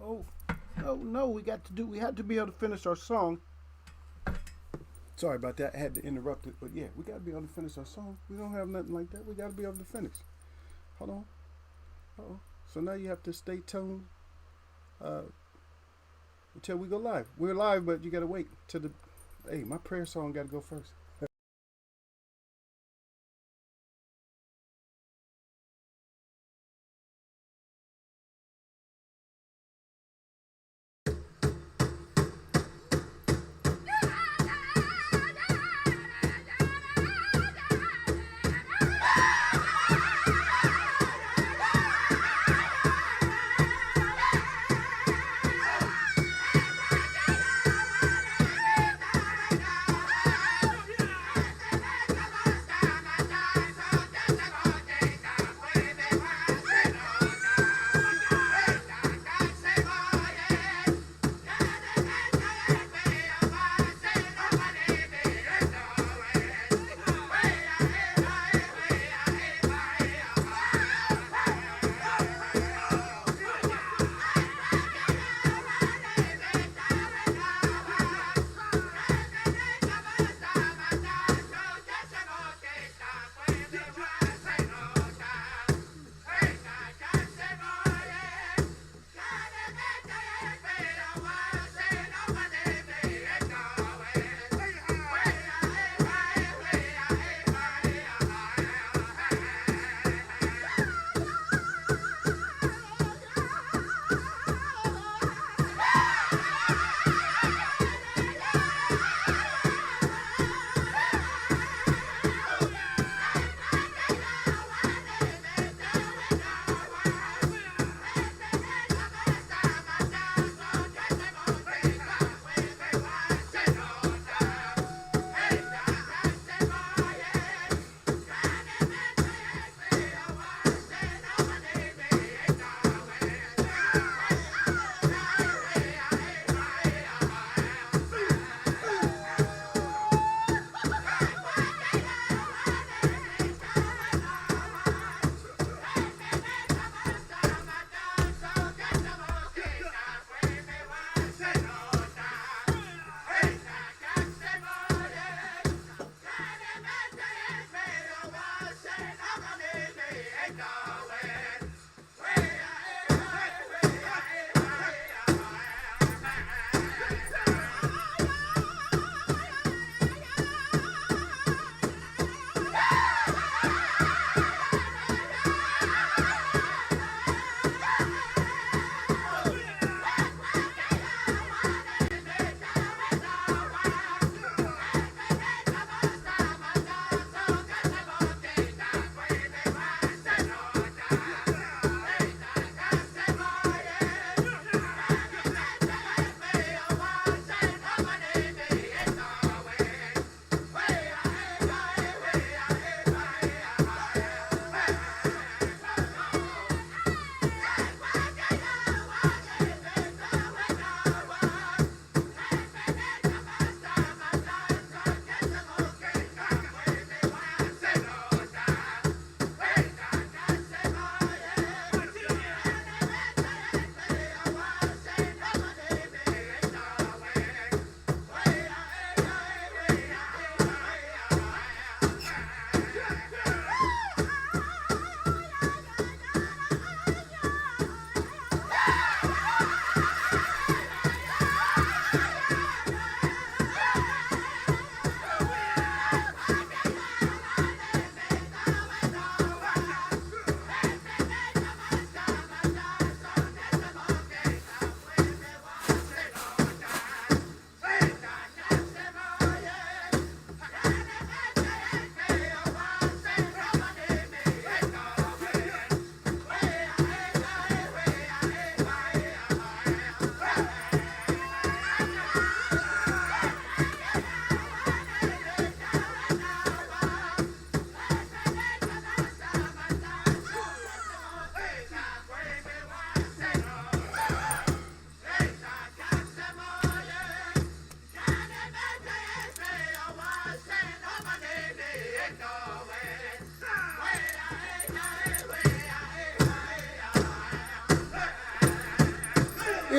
No, no. We had to be able to finish our song. Sorry about that. I had to interrupt it, but yeah, we got to be able to finish our song. We don't have nothing like that. We got to be able to finish. Hold on. Uh-oh. So now you have to stay tuned uh, until we go live. We're live, but you got to wait till the. Hey, my prayer song got to go first.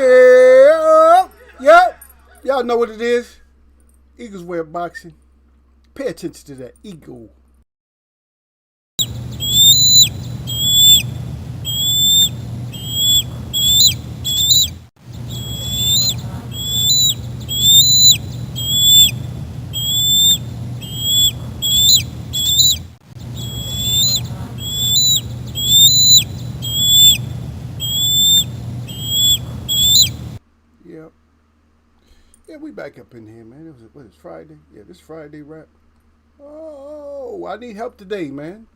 Yeah. Yep. Y'all know what it is. Eagles wear boxing. Pay attention to that eagle. Yep. Yeah, we back up in here, man. It was what is Friday? Yeah, this Friday rap. Oh, I need help today, man.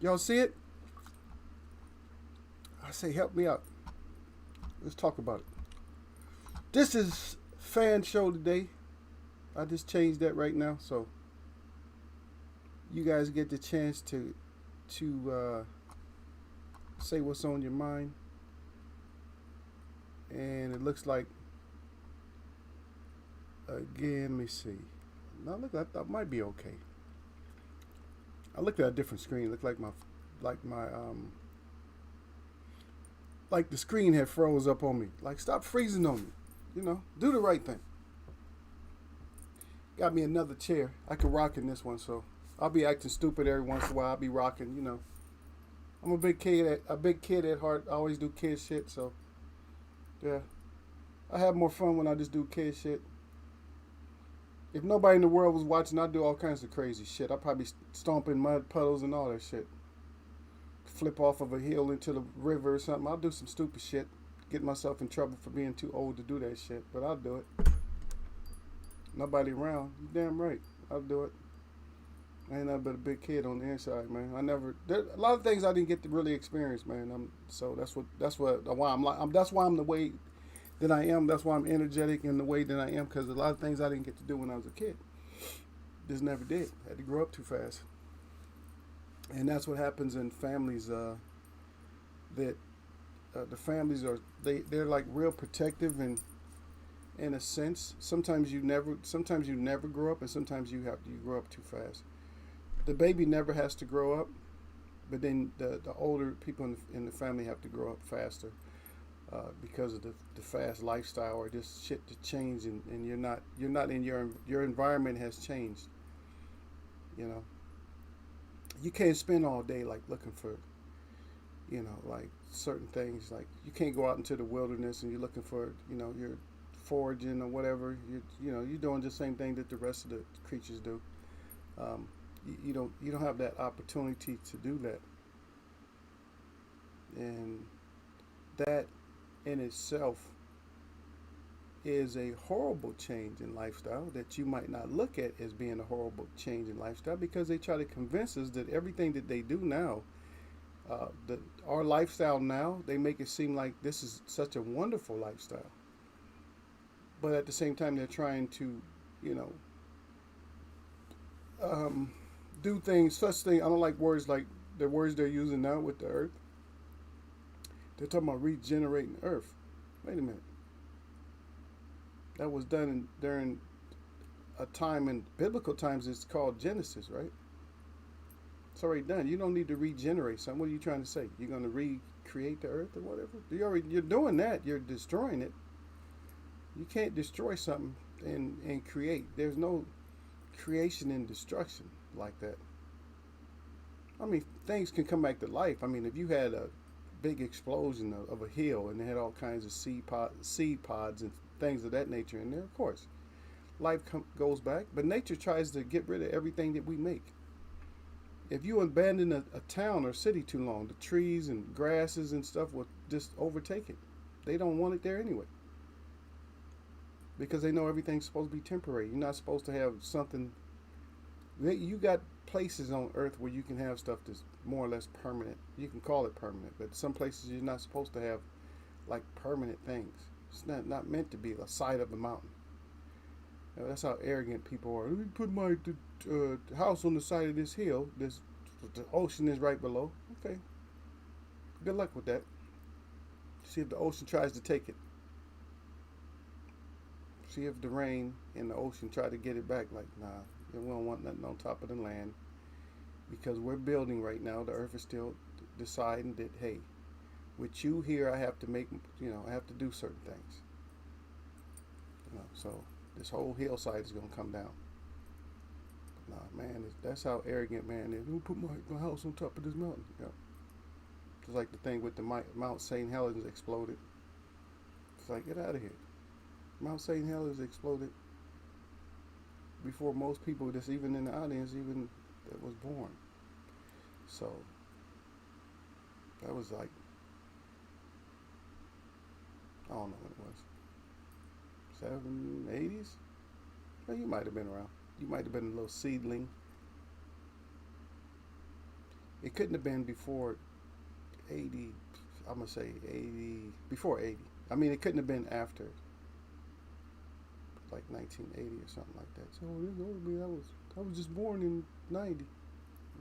Y'all see it? I say help me out. Let's talk about it. This is fan show today. I just changed that right now, so you guys get the chance to say what's on your mind. And it looks like again. Let me see. Now look, that might be okay. I looked at a different screen. It looked like my like the screen had froze up on me. Like stop freezing on me. You know, do the right thing. Got me another chair. I could rock in this one, so I'll be acting stupid every once in a while. I'll be rocking. You know, I'm a big kid at heart. I always do kid shit. So yeah, I have more fun when I just do kid shit. If nobody in the world was watching, I'd do all kinds of crazy shit. I'd probably stomp in mud puddles and all that shit. Flip off of a hill into the river or something. I'll do some stupid shit. Get myself in trouble for being too old to do that shit. But I'll do it. Nobody around. You damn right. I'll do it. I ain't nothing but a big kid on the inside, man. There a lot of things I didn't get to really experience, man. So that's why I'm the way that I am. That's why I'm energetic in the way that I am, because a lot of things I didn't get to do when I was a kid. Just never did. I had to grow up too fast. And that's what happens in families. That the families they're like real protective and in a sense. Sometimes you never grow up, and sometimes you grow up too fast. The baby never has to grow up, but then the older people in the family have to grow up faster. Because of the fast lifestyle or just shit to change, and you're not in your environment has changed. You know, you can't spend all day like looking for, like certain things. Like you can't go out into the wilderness and you're looking for, you're foraging or whatever. You're doing the same thing that the rest of the creatures do. You don't have that opportunity to do that, and that in itself is a horrible change in lifestyle that you might not look at as being a horrible change in lifestyle, because they try to convince us that everything that they do now, our lifestyle now, they make it seem like this is such a wonderful lifestyle. But at the same time, they're trying to, you know, do things, such things. I don't like words like the words they're using now with the earth. They're talking about regenerating the earth. Wait a minute. That was done during a time in biblical times. It's called Genesis, right? It's already done. You don't need to regenerate something. What are you trying to say? You're going to recreate the earth or whatever? You're doing that. You're destroying it. You can't destroy something and create. There's no creation and destruction like that. I mean, things can come back to life. I mean, if you had a big explosion of a hill and they had all kinds of seed pods and things of that nature in there, of course, life goes back. But nature tries to get rid of everything that we make. If you abandon a town or city too long, the trees and grasses and stuff will just overtake it. They don't want it there anyway, because they know everything's supposed to be temporary. You're not supposed to have something. You got places on Earth where you can have stuff that's more or less permanent. You can call it permanent, but some places you're not supposed to have like permanent things. It's not meant to be the side of the mountain. That's how arrogant people are. Let me put my house on the side of this hill. The ocean is right below. Okay. Good luck with that. See if the ocean tries to take it. See if the rain and the ocean try to get it back. Like, nah, we don't want nothing on top of the land, because we're building right now. The earth is still deciding that, hey, With you here, I have to make, I have to do certain things. So this whole hillside is gonna come down. Nah, man, that's how arrogant man is. Who put my house on top of this mountain? Yeah. Just like the thing with the Mount St. Helens exploded. It's like, get out of here. Mount St. Helens exploded before most people that's even in the audience even that was born. So that was like, I don't know when it was. 80s? Well, you might have been around. You might have been a little seedling. It couldn't have been before 80. I'm gonna say 80, before 80. I mean, it couldn't have been after like 1980 or something like that. So I was just born in 90.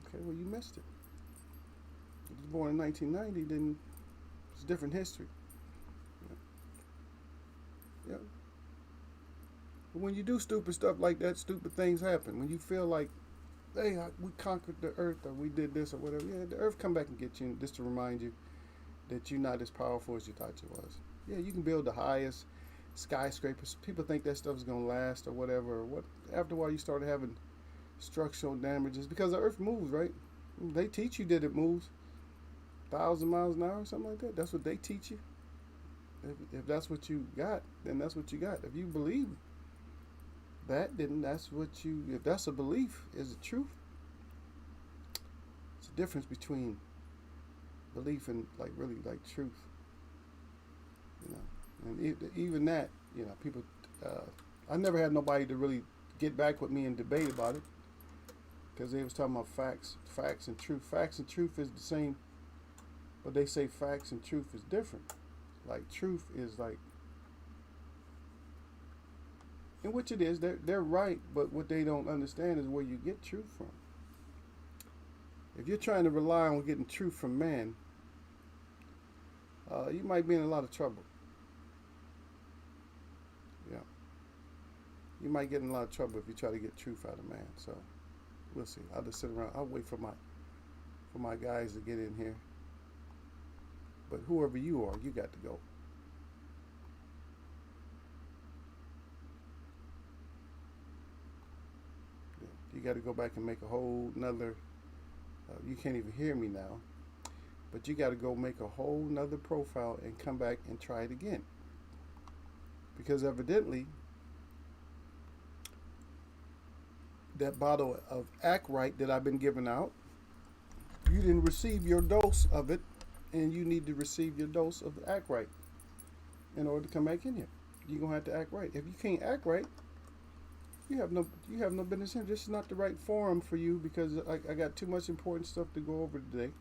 Okay, well, you missed it. If you was born in 1990, then it's a different history. Yeah. But when you do stupid stuff like that, stupid things happen. When you feel like, hey, we conquered the earth, or we did this, or whatever, yeah, the earth come back and get you, just to remind you that you're not as powerful as you thought you was. Yeah, you can build the highest skyscrapers. People think that stuff's gonna last or whatever. After a while, you start having structural damages because the earth moves, right? They teach you that it moves 1,000 miles an hour or something like that. That's what they teach you. If that's what you got, then that's what you got. If you believe that, then that's what you. If that's a belief, is it truth? It's a difference between belief and really truth. And even that, people. I never had nobody to really get back with me and debate about it because they was talking about facts and truth. Facts and truth is the same, but they say facts and truth is different. Like truth is like, in which it is, they're right, but what they don't understand is where you get truth from. If you're trying to rely on getting truth from man, you might be in a lot of trouble. Yeah, you might get in a lot of trouble if you try to get truth out of man. So we'll see. I'll just sit around. I'll wait for my guys to get in here. But whoever you are, you got to go. You got to go back and make a whole nother. You can't even hear me now. But you got to go make a whole nother profile and come back and try it again. Because evidently, that bottle of Act Right that I've been giving out, you didn't receive your dose of it. And you need to receive your dose of Act Right in order to come back in here. You're gonna have to act right. If you can't act right, you have no business here. This is not the right forum for you because I got too much important stuff to go over today.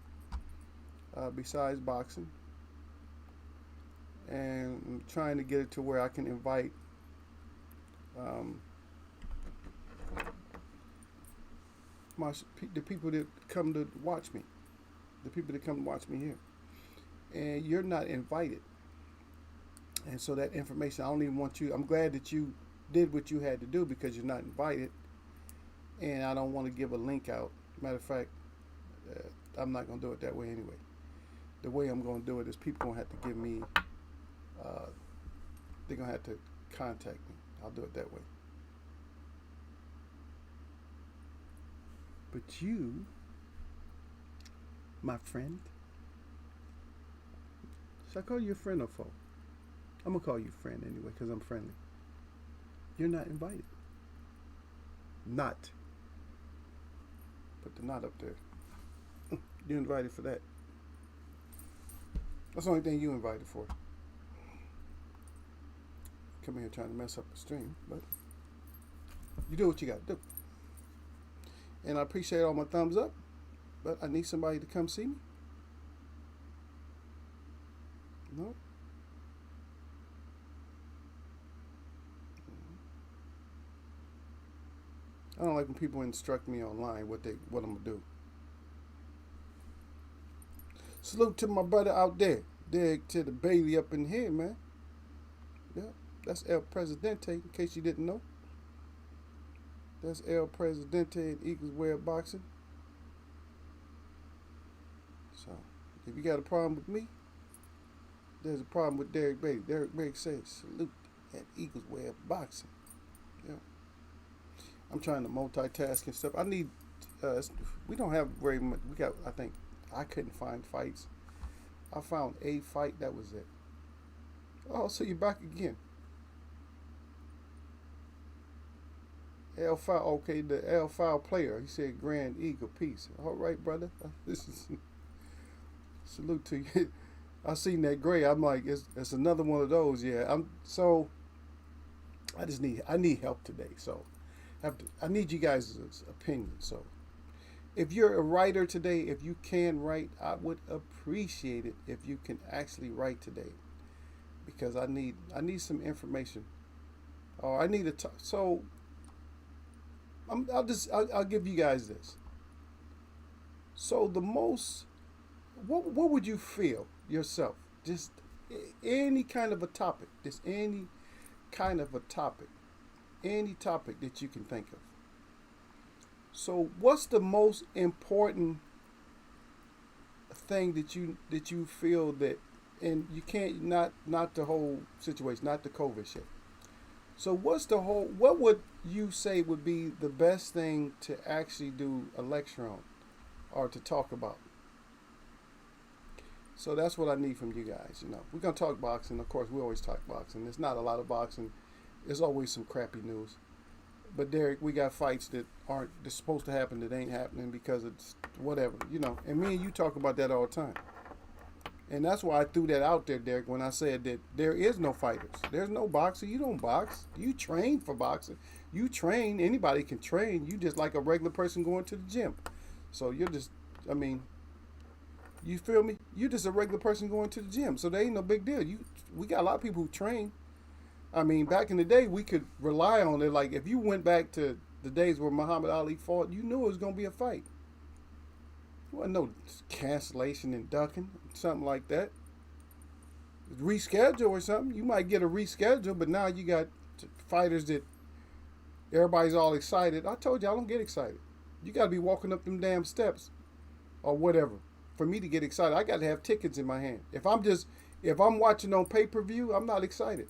Besides boxing, and I'm trying to get it to where I can invite the people that come to watch me, the people that come to watch me here. And you're not invited. And so that information, I don't even want you. I'm glad that you did what you had to do because you're not invited. And I don't want to give a link out. Matter of fact, I'm not going to do it that way anyway. The way I'm going to do it is people going to have to give me, they're going to have to contact me. I'll do it that way. But you, my friend, should I call you a friend or foe? I'm going to call you friend anyway because I'm friendly. You're not invited. Not. Put the not up there. You're invited for that. That's the only thing you invited for. Come here trying to mess up the stream, but you do what you got to do. And I appreciate all my thumbs up, but I need somebody to come see me. No. I don't like when people instruct me online what I'm gonna do. Salute to my brother out there. Dig to the Bailey up in here, man. Yeah, that's El Presidente, in case you didn't know. That's El Presidente at Eagles Wear Boxing. So, if you got a problem with me, there's a problem with Derek Bailey. Derek Bailey says salute at Eagles way of boxing. Yeah. I'm trying to multitask and stuff. I need. We don't have very much. We got. I think I couldn't find fights. I found a fight. That was it. Oh, so you're back again. L file. Okay, the L file player. He said Grand Eagle peace. All right, brother. This is salute to you. I seen that gray. I'm like, it's another one of those. Yeah. I'm so. I need help today. So I need you guys' opinion. So if you're a writer today, if you can write, I would appreciate it if you can actually write today, because I need some information, or I need to. So I'll give you guys this. So the most, what would you feel yourself? Just any kind of a topic. Just any kind of a topic. Any topic that you can think of. So what's the most important thing that you feel that, and you can't, not the whole situation, not the COVID shit. So what would you say would be the best thing to actually do a lecture on or to talk about? So that's what I need from you guys. We're gonna talk boxing. Of course, we always talk boxing. There's not a lot of boxing. There's always some crappy news. But Derek, we got fights that aren't that's supposed to happen that ain't happening because it's whatever. And me and you talk about that all the time. And that's why I threw that out there, Derek, when I said that there is no fighters. There's no boxer. You don't box. You train for boxing. You train. Anybody can train. You just like a regular person going to the gym. So you're just, you feel me? You're just a regular person going to the gym. So there ain't no big deal. We got a lot of people who train. Back in the day, we could rely on it. Like, if you went back to the days where Muhammad Ali fought, you knew it was going to be a fight. There wasn't no cancellation and ducking, something like that. Reschedule or something. You might get a reschedule, but now you got fighters that everybody's all excited. I told you, I don't get excited. You got to be walking up them damn steps or whatever for me to get excited. I got to have tickets in my hand. If I'm watching on pay-per-view, I'm not excited.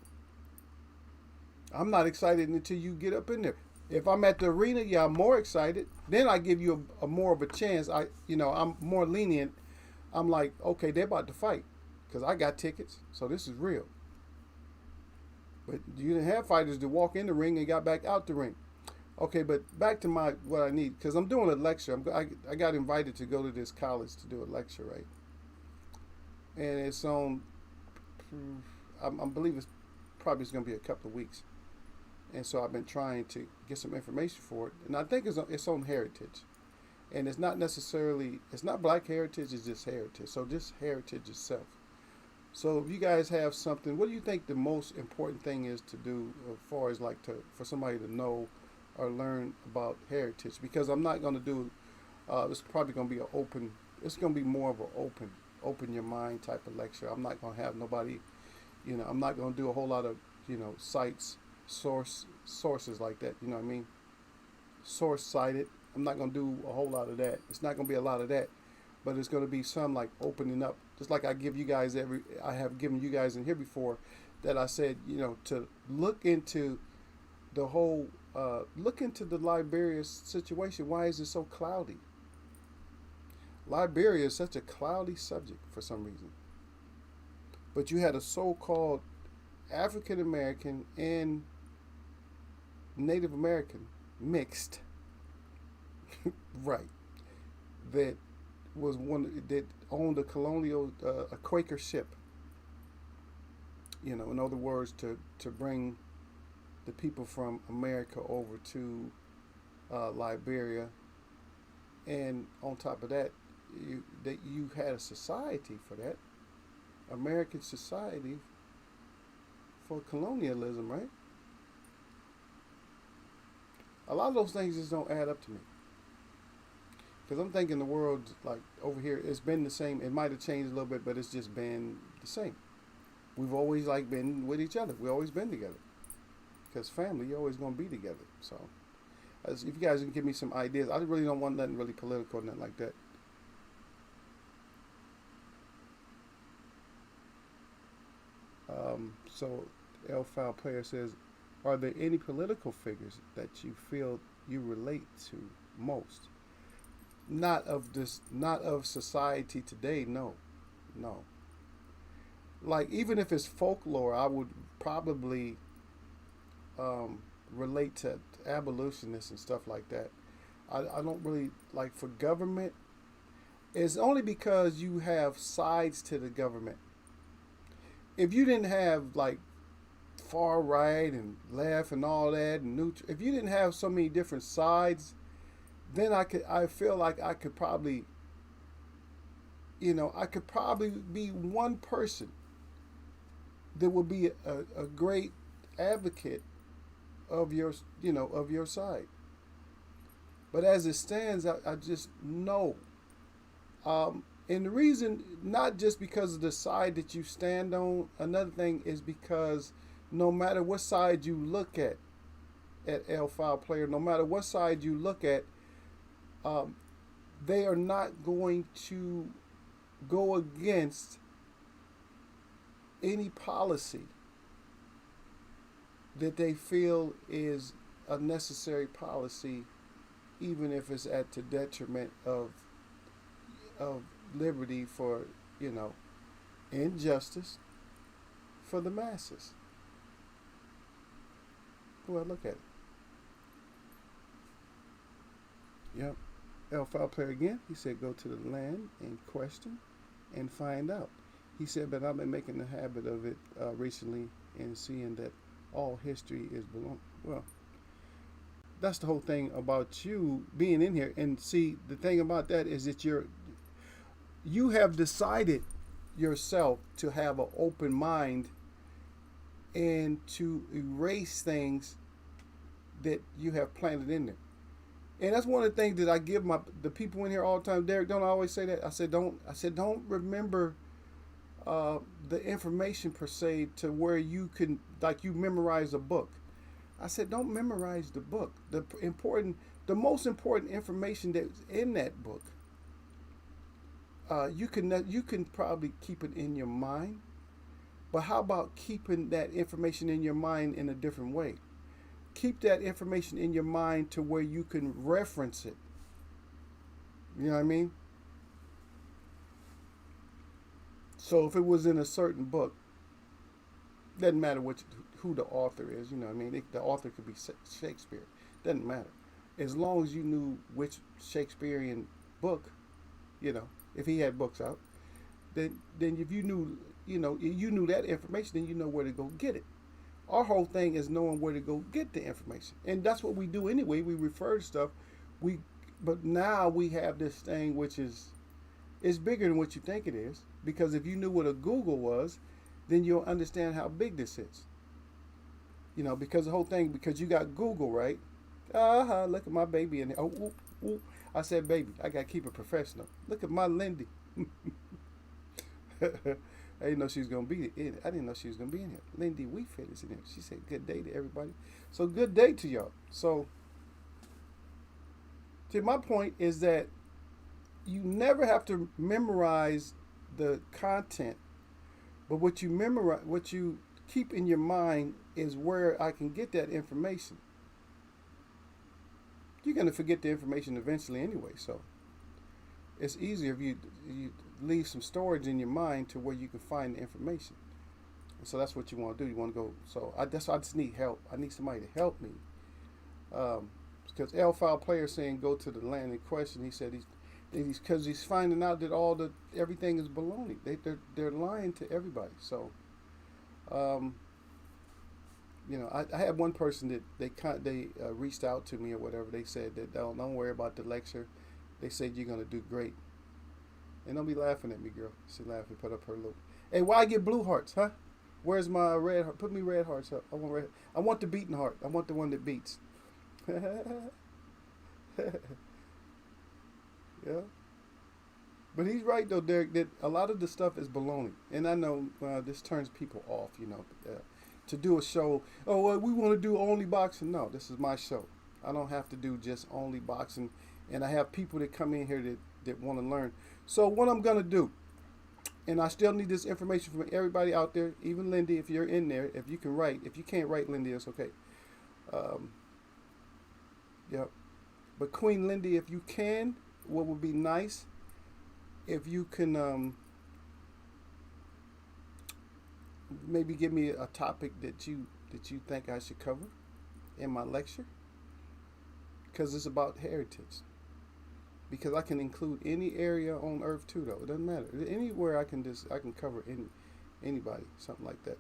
I'm not excited until you get up in there. If I'm at the arena, yeah, I'm more excited. Then I give you a more of a chance. I'm more lenient. I'm like, okay, they're about to fight because I got tickets, so this is real. But you didn't have fighters that walk in the ring and got back out the ring. Okay, but back to what I need, because I'm doing a lecture. I got invited to go to this college to do a lecture, right? And it's on. I believe it's probably going to be a couple of weeks. And so I've been trying to get some information for it. And I think it's on heritage. And it's not black heritage, it's just heritage. So just heritage itself. So if you guys have something, what do you think the most important thing is to do as far as for somebody to know or learn about heritage? Because I'm not going to do, it's probably going to be it's going to be more of an open your mind type of lecture. I'm not going to have nobody, I'm not going to do a whole lot of, sites, sources like that, you know what I mean? Source cited. I'm not going to do a whole lot of that. It's not going to be a lot of that, but it's going to be some like opening up, just like I have given you guys in here before, that I said, to look into the whole, look into the Liberia situation. Why is it so cloudy? Liberia is such a cloudy subject for some reason. But you had a so-called African American and Native American mixed, right? That was one that owned a colonial, a Quaker ship. In other words, to bring the people from America over to Liberia, and on top of that, you had a society for that, American society for colonialism, right? A lot of those things just don't add up to me. Because I'm thinking the world, like over here, it's been the same. It might have changed a little bit, but it's just been the same. We've always been with each other. We've always been together. Because family, you're always going to be together. So, if you guys can give me some ideas, I really don't want nothing really political or nothing like that. So L File Player says, are there any political figures that you feel you relate to most? Not of this, not of society today. No, no. Like even if it's folklore, I would probably um, relate to abolitionists and stuff like that. I don't really like for government. It's only because you have sides to the government. If you didn't have like far right and left and all that and neutral, if you didn't have so many different sides, then I feel like I could probably, I could probably be one person that would be a great advocate of your side. But as it stands, I just know. And the reason, not just because of the side that you stand on, another thing is because no matter what side you look at L File Player, no matter what side you look at, um, they are not going to go against any policy that they feel is a necessary policy, even if it's at the detriment of liberty for injustice for the masses. Go ahead, look at it. Yep. L File Player again. He said, go to the land in question and find out. He said, but I've been making a habit of it recently and seeing that all history is belong. Well, that's the whole thing about you being in here. And see, the thing about that is that you have decided yourself to have an open mind and to erase things that you have planted in there. And that's one of the things that I give the people in here all the time. Derek, don't I always say that? I said don't remember the information per se to where you can, like, you memorize a book. I said don't memorize the book. The most important information that's in that book, you can probably keep it in your mind. But how about keeping that information in your mind in a different way? Keep that information in your mind to where you can reference it. You know what I mean? So if it was in a certain book, doesn't matter who the author is. You know what I mean? The author could be Shakespeare. Doesn't matter. As long as you knew which Shakespearean book, if he had books out, then if you knew, you knew that information, then you know where to go get it. Our whole thing is knowing where to go get the information, and that's what we do anyway. We refer to stuff. But now we have this thing which it's bigger than what you think it is. Because if you knew what a Google was, then you'll understand how big this is. Because the whole thing, because you got Google, right? Look at my baby in there. Oh, ooh, ooh. I said, baby, I gotta keep it professional. Look at my Lindy. I didn't know she was gonna be in. I didn't know she was gonna be in here. Lindy We Fit is in here. She said, "Good day to everybody." So good day to y'all. So, my point is that you never have to memorize the content, but what you keep in your mind is where I can get that information. You're gonna forget the information eventually anyway, so it's easier if you leave some storage in your mind to where you can find the information. And so that's what you want to do. You want to go. So that's why I just need help. I need somebody to help me. Because L File Player saying go to the land in question. He said he's finding out that everything is baloney. They're lying to everybody. So, I had one person that they reached out to me or whatever. They said that don't worry about the lecture. They said you're gonna do great. And don't be laughing at me, girl. She laughed and put up her little. Hey, why get blue hearts, huh? Where's my red heart? Put me red hearts up. I want red. I want the beating heart. I want the one that beats. Yeah. But he's right though, Derek. That a lot of the stuff is baloney, and I know this turns people off. To do a show. Oh, well, we want to do only boxing. No, this is my show. I don't have to do just only boxing, and I have people that come in here that want to learn. So what I'm gonna do, And I still need this information from everybody out there, even Lindy, if you're in there, if you can write. If you can't write, Lindy, it's okay. Um, yep. But Queen Lindy, if you can, what would be nice if you can maybe give me a topic that you think I should cover in my lecture, because it's about heritage. Because I can include any area on Earth too, though it doesn't matter. Anywhere I can cover anybody, something like that.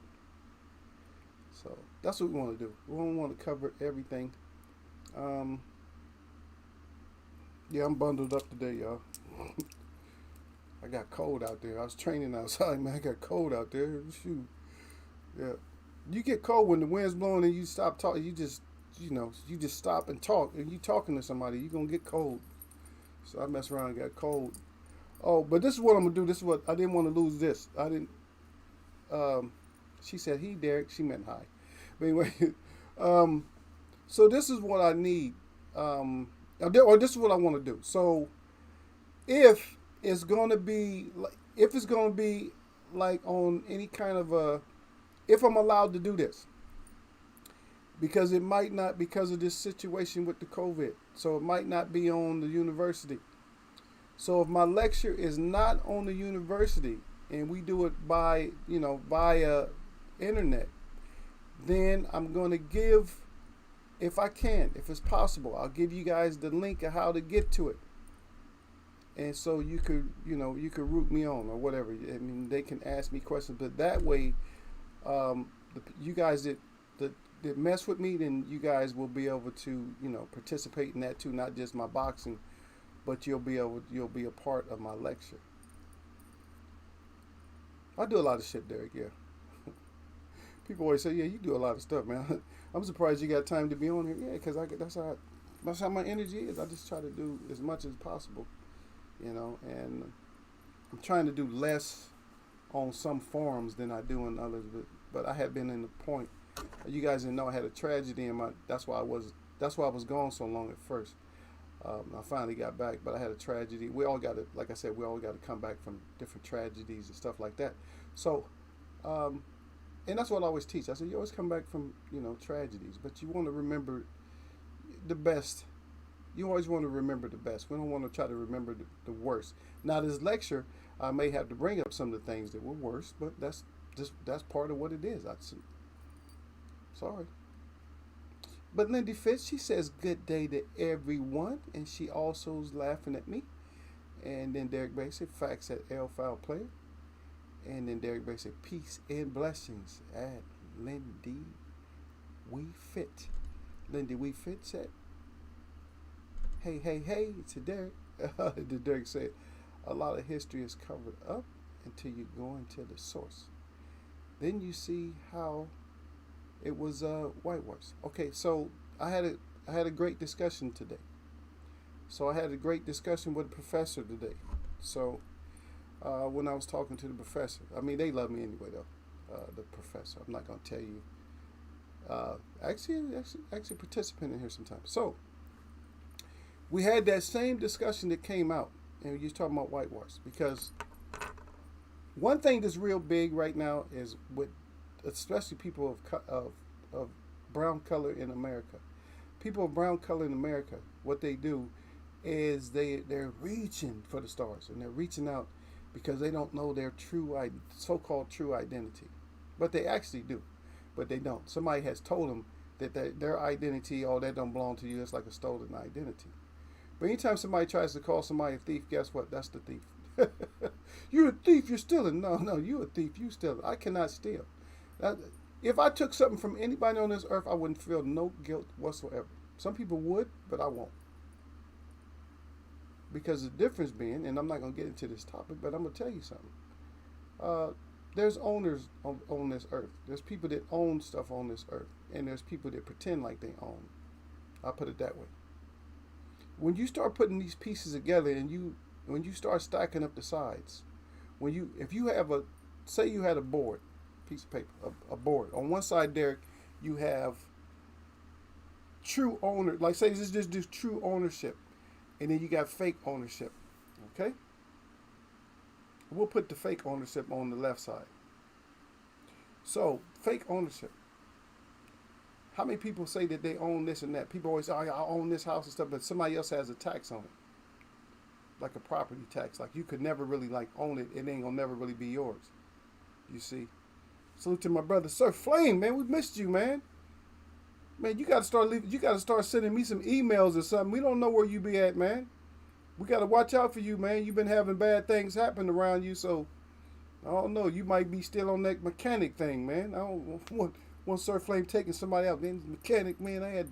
So that's what we want to do. We don't want to cover everything. Um, yeah, I'm bundled up today, y'all. I got cold out there. I was training outside, man. I got cold out there. Shoot. Yeah. You get cold when the wind's blowing and you stop talking. You just stop and talk. And you talking to somebody, you're going to get cold. So I messed around and got cold. Oh, but this is what I'm going to do. This is what, I didn't want to lose this. I didn't, she said, he, Derek. She meant hi. But anyway, so this is what I need. Or this is what I want to do. So if it's going to be, like on any kind of if I'm allowed to do this, because it might not, because of this situation with the COVID. So it might not be on the university. So if my lecture is not on the university and we do it by, via internet, then I'm going to give, if I can, if it's possible, I'll give you guys the link of how to get to it. And so you could root me on or whatever. I mean, they can ask me questions, but that way, you guys that mess with me, then you guys will be able to, participate in that too, not just my boxing, but you'll be a part of my lecture. I do a lot of shit, Derek, yeah. People always say, yeah, you do a lot of stuff, man. I'm surprised you got time to be on here. Yeah, because that's how my energy is. I just try to do as much as possible, and I'm trying to do less on some forums than I do in others, but I had been in the point. You guys didn't know I had a tragedy in my. That's why I was gone so long at first. I finally got back, but I had a tragedy. We all got to, like I said, we all got to come back from different tragedies and stuff like that. So, and that's what I always teach. I said you always come back from tragedies, but you want to remember the best. You always want to remember the best. We don't want to try to remember the worst. Now, this lecture, I may have to bring up some of the things that were worse, but that's part of what it is. Sorry. But Lindy Fitz, she says good day to everyone, and she also is laughing at me. And then Derek Basic, facts at L File Player. And then Derek Basic, peace and blessings at Lindy We Fit. Lindy We Fit said, hey, it's a Derek. Derek said, a lot of history is covered up until you go into the source. Then you see how it was whitewashed. Okay, so I had a great discussion today. So I had a great discussion with a professor today. So when I was talking to the professor, I mean, they love me anyway though. The professor, I'm not gonna tell you. Actually participant in here sometimes. So we had that same discussion that came out, and you was talking about whitewash, because one thing that's real big right now is with especially people of brown color in America. People of brown color in America, what they do is they're reaching for the stars, and they're reaching out because they don't know their so-called true identity. But they actually do, but they don't. Somebody has told them that their identity, that don't belong to you. It's like a stolen identity. But anytime somebody tries to call somebody a thief, guess what? That's the thief. You're a thief, you're stealing. No, you're a thief, you stealing. I cannot steal. If I took something from anybody on this earth, I wouldn't feel no guilt whatsoever. Some people would, but I won't. Because the difference being, and I'm not going to get into this topic, but I'm going to tell you something. There's owners on this earth. There's people that own stuff on this earth. And there's people that pretend like they own. I'll put it that way. When you start putting these pieces together and when you start stacking up the sides, if you have say you had a board, piece of paper, a board. On one side, Derek, you have true owner, like say this is just true ownership, and then you got fake ownership. Okay? We'll put the fake ownership on the left side. So fake ownership. How many people say that they own this and that? People always say, oh, I own this house and stuff, but somebody else has a tax on it, like a property tax. Like you could never really like own it. It ain't gonna never really be yours. You see. Salute to my brother, Sir Flame, man. We missed you, man. Man, you gotta start leaving. You gotta start sending me some emails or something. We don't know where you be at, man. We gotta watch out for you, man. You've been having bad things happen around you, so I don't know. You might be still on that mechanic thing, man. I don't want Sir Flame taking somebody out. Then mechanic, man, I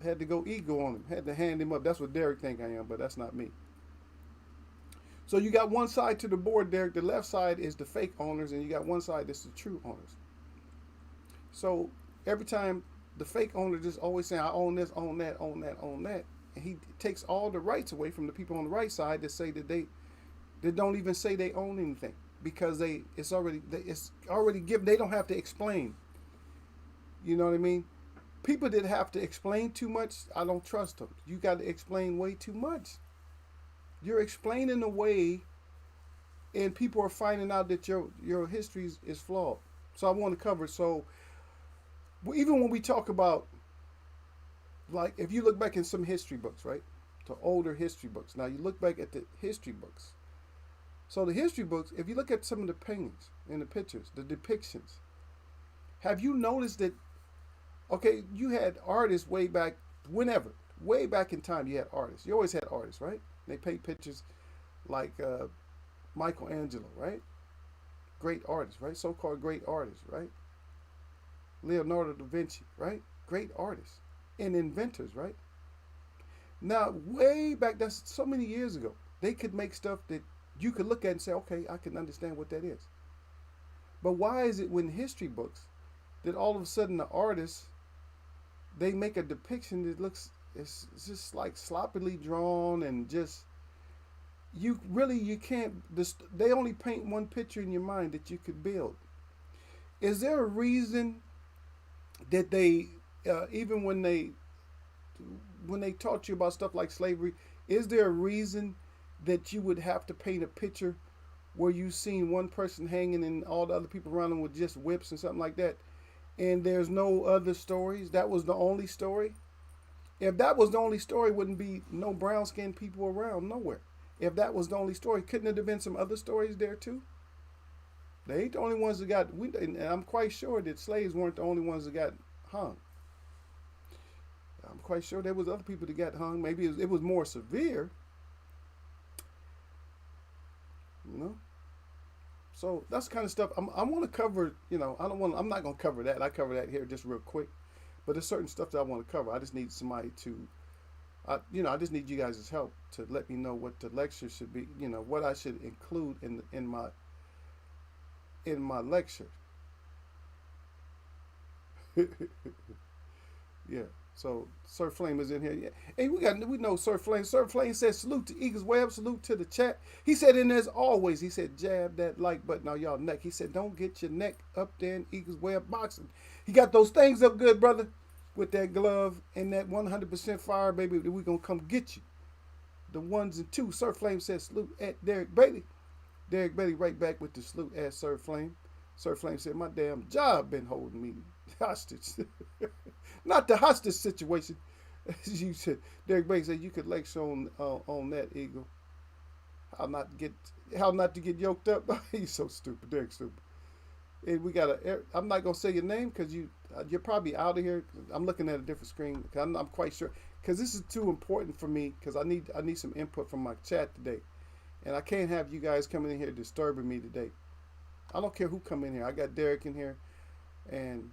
had to go ego on him. Had to hand him up. That's what Derek think I am, but that's not me. So you got one side to the board, Derek. The left side is the fake owners, and you got one side that's the true owners. So every time the fake owner just always saying, I own this, own that, own that, own that. And he takes all the rights away from the people on the right side that say that they don't even say they own anything because it's already given. They don't have to explain. You know what I mean? People that have to explain too much, I don't trust them. You got to explain way too much. You're explaining away, and people are finding out that your history is flawed. So I want to cover. So even when we talk about, like, if you look back in some history books, right, to older history books. Now you look back at the history books. So the history books, if you look at some of the paintings and the pictures, the depictions, have you noticed that? Okay, you had artists way back, way back in time. You had artists. You always had artists, right? They paint pictures like Michelangelo, right? Great artists, right? So-called great artists, right? Leonardo da Vinci, right? Great artists and inventors, right? Now, way back, that's so many years ago, they could make stuff that you could look at and say, okay, I can understand what that is. But why is it when history books that all of a sudden the artists, they make a depiction that looks, it's just like sloppily drawn and just, you can't, they only paint one picture in your mind that you could build. Is there a reason that they, even when they taught you about stuff like slavery, is there a reason that you would have to paint a picture where you seen one person hanging and all the other people around them with just whips and something like that, and there's no other stories? That was the only story? If that was the only story, wouldn't be no brown-skinned people around nowhere. If that was the only story, couldn't it have been some other stories there too? They ain't the only ones that got, and I'm quite sure that slaves weren't the only ones that got hung. I'm quite sure there was other people that got hung. Maybe it was more severe. You know? So that's the kind of stuff I want to cover. You know, I'm not going to cover that. I cover that here just real quick. But there's certain stuff that I want to cover. I just need somebody to, I just need you guys' help to let me know what the lecture should be. You know, what I should include in my lecture. Yeah. So Sir Flame is in here. Yeah. Hey, we know Sir Flame. Sir Flame says salute to Eagles Web, salute to the chat. He said, and as always, he said, jab that like button on y'all neck. He said, don't get your neck up there in Eagles Web boxing. He got those things up good, brother, with that glove and that 100% fire, baby. We gonna come get you. The ones and two. Sir Flame says salute at Derek Bailey. Derek Bailey right back with the salute at Sir Flame. Sir Flame said, my damn job been holding me hostage. Not the hostage situation. As you said, Derek Bailey said you could lecture on that, Eagle. How not to get yoked up. He's so stupid. Derek's stupid. And we got I'm not gonna say your name because you're probably out of here. I'm looking at a different screen. I'm quite sure because this is too important for me because I need some input from my chat today, and I can't have you guys coming in here disturbing me today. I don't care who come in here. I got Derek in here, and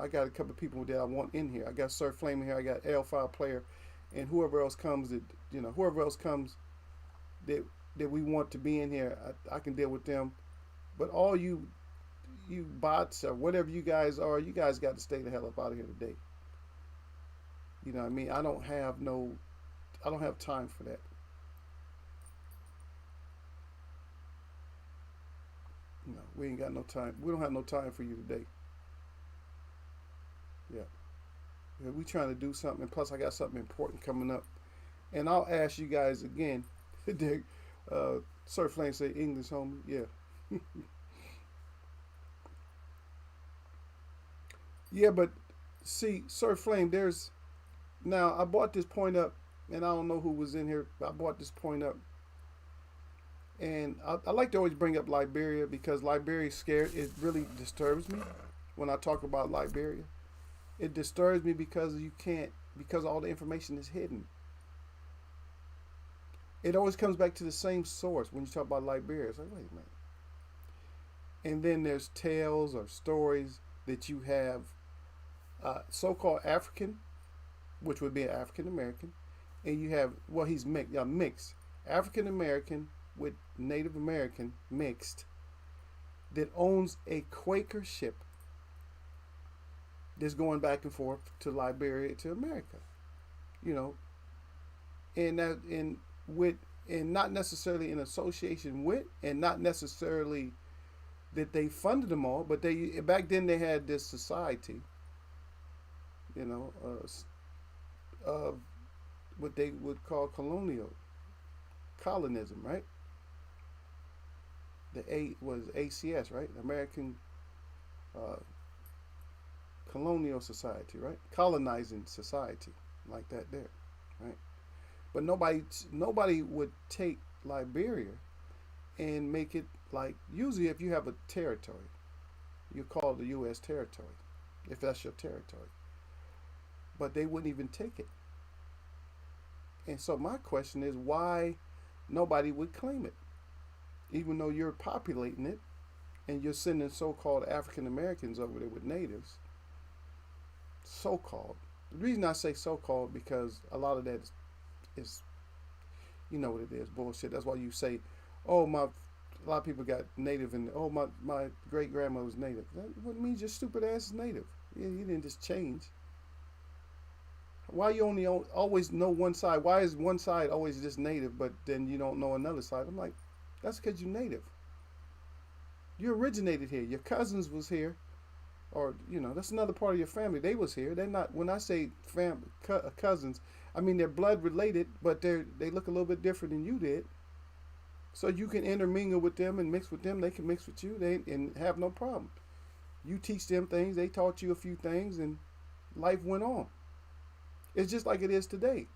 I got a couple of people that I want in here. I got Sir Flame in here. I got L5 Player, and whoever else comes that we want to be in here, I can deal with them. But all you bots or whatever you guys are, you guys got to stay the hell up out of here today. You know what I mean? I don't have time for that. No, we ain't got no time. We don't have no time for you today. Yeah. We trying to do something, and plus I got something important coming up. And I'll ask you guys again, Sir Flame say English, homie. Yeah. Yeah, but see, Sir Flame, there's now I brought this point up, and I don't know who was in here. I brought this point up, and I like to always bring up Liberia because Liberia scared. It really disturbs me when I talk about Liberia. It disturbs me because you can't because all the information is hidden. It always comes back to the same source when you talk about Liberia. It's like, wait a minute. And then there's tales or stories that you have so-called African, which would be an African American, and you have well, he's mixed African American with Native American mixed that owns a Quaker ship that's going back and forth to Liberia to America. You know, and that and with and not necessarily in association with, and not necessarily that they funded them all, but they back then they had this society, you know, what they would call colonial colonism, right? The A was ACS, right? American uh, Colonial Society, right? Colonizing society, like that there, right? But nobody would take Liberia and make it like usually if you have a territory, you call it the U.S. territory, if that's your territory. But they wouldn't even take it. And so my question is why nobody would claim it, even though you're populating it and you're sending so-called African Americans over there with natives. So-called. The reason I say so-called because a lot of that is you know what it is, bullshit. That's why you say, oh my. A lot of people got native and oh my great grandma was native. That wouldn't mean your stupid ass is native. Yeah, you didn't just change. Why you only always know one side? Why is one side always just native, but then you don't know another side? I'm like, that's because you're native. You originated here. Your cousins was here, or you know that's another part of your family. They was here. They're not. When I say cousins, I mean they're blood related, but they look a little bit different than you did. So you can intermingle with them and mix with them. They can mix with you. They and have no problem. You teach them things. They taught you a few things, and life went on. It's just like it is today.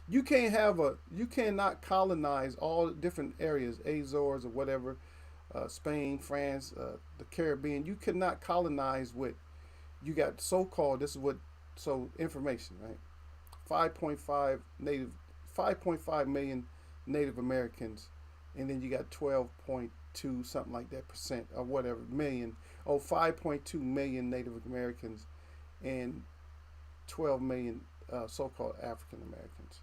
You cannot colonize all different areas, Azores or whatever, Spain, France, the Caribbean. You cannot colonize with. You got so-called. This is what information, right? 5.5 million Native Americans, and then you got 12.2 something like that percent or whatever million. Oh, 5.2 million Native Americans, and 12 million so-called African Americans.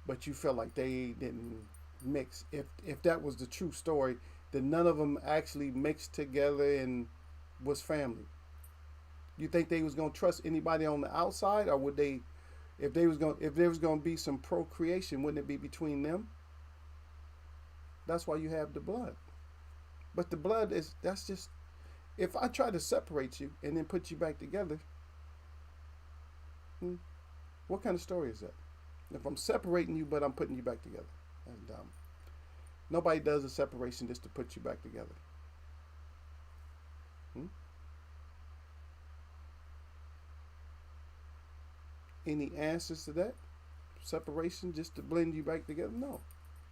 But you felt like they didn't mix. If that was the true story, then none of them actually mixed together and was family. You think they was gonna trust anybody on the outside, or would they? If there was gonna be some procreation, wouldn't it be between them? That's why you have the blood. But the blood that's just if I try to separate you and then put you back together, what kind of story is that? If I'm separating you but I'm putting you back together, that's dumb. Nobody does a separation just to put you back together. Hmm? Any answers to that? Separation just to blend you back together? No.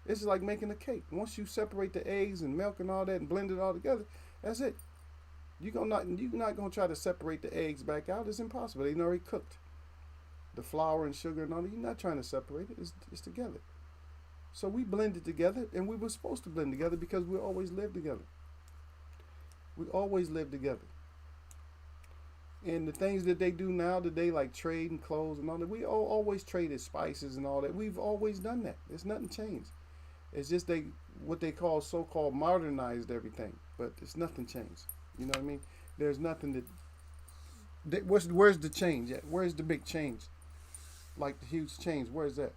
It's like making a cake. Once you separate the eggs and milk and all that and blend it all together, that's it. You're not gonna try to separate the eggs back out. It's impossible. They're already cooked. The flour and sugar and all that. You're not trying to separate it. It's together. So we blended together, and we were supposed to blend together because we always lived together. We always lived together. And the things that they do now today, like trade and clothes and all that, we always traded spices and all that. We've always done that. There's nothing changed. It's just what they call so-called modernized everything, but it's nothing changed. You know what I mean? There's nothing where's the change at? Where's the big change? Like the huge change, where's that?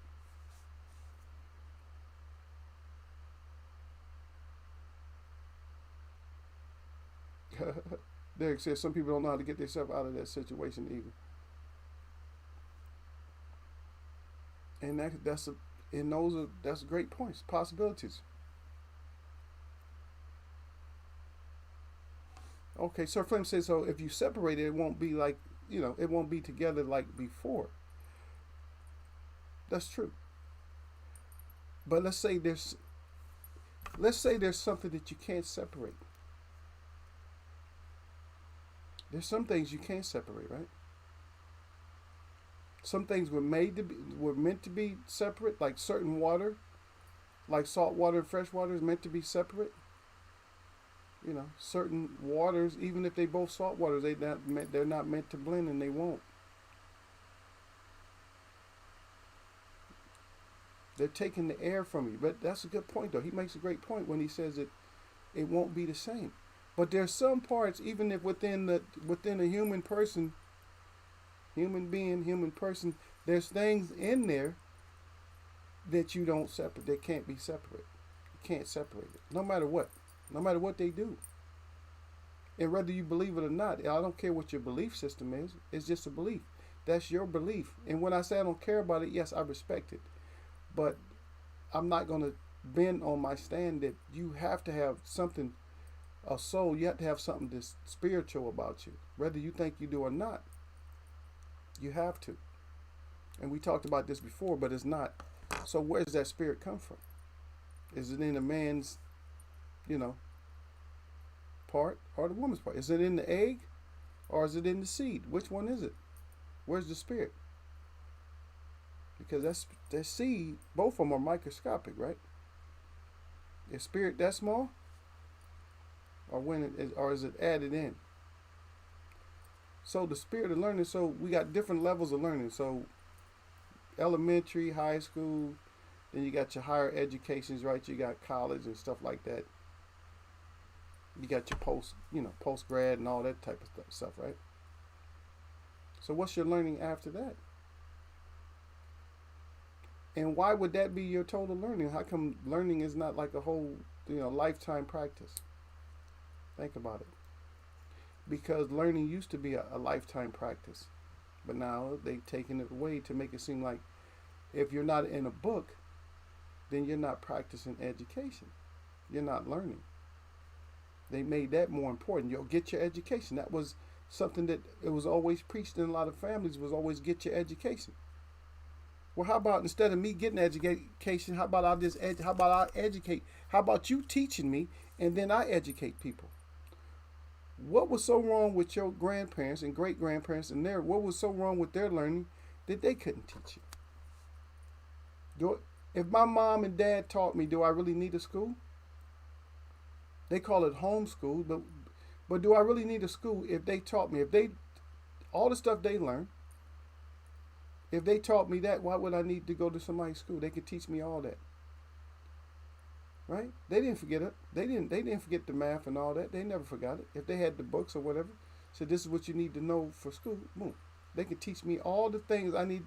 Derek says some people don't know how to get themselves out of that situation either. And And that's great points, possibilities. Okay, Sir Flame says so. If you separate it, it won't be like it won't be together like before. That's true. But let's say there's something that you can't separate. There's some things you can't separate, right? Some things were meant to be separate, like certain water, like salt water and fresh water is meant to be separate. Certain waters, even if they both salt waters, they're not meant to blend, and they won't. They're taking the air from you. But that's a good point, though. He makes a great point when he says that it won't be the same. But there's some parts, even if within a human person, human being, human person, there's things in there that you don't separate. They can't be separate. You can't separate it, no matter what. No matter what they do. And whether you believe it or not, I don't care what your belief system is. It's just a belief. That's your belief. And when I say I don't care about it, yes, I respect it. But I'm not going to bend on my stand that you have to have something, a soul. You have to have something that's spiritual about you. Whether you think you do or not, you have to. And we talked about this before, but it's not. So where does that spirit come from? Is it in a man's part or the woman's part? Is it in the egg or is it in the seed? Which one is it? Where's the spirit? Because that seed, both of them are microscopic, right? Is spirit that small, or is it added in? So the spirit of learning. So we got different levels of learning. So elementary, high school, then you got your higher educations, right? You got college and stuff like that. You got your post grad and all that type of stuff, right? So what's your learning after that? And why would that be your total learning? How come learning is not like a whole, lifetime practice? Think about it. Because learning used to be a lifetime practice. But now they've taken it away to make it seem like if you're not in a book, then you're not practicing education. You're not learning. They made that more important. You'll get your education. That was something that it was always preached in a lot of families, was always get your education. Well, how about instead of me getting education, how about I educate? How about you teaching me and then I educate people? What was so wrong with your grandparents and great grandparents and what was so wrong with their learning that they couldn't teach you? If my mom and dad taught me, do I really need a school? They call it homeschool, but do I really need a school if they taught me? All the stuff they learned, if they taught me that, why would I need to go to somebody's school? They could teach me all that. Right? They didn't forget it. They didn't forget the math and all that. They never forgot it. If they had the books or whatever, so this is what you need to know for school. Boom. They can teach me all the things I need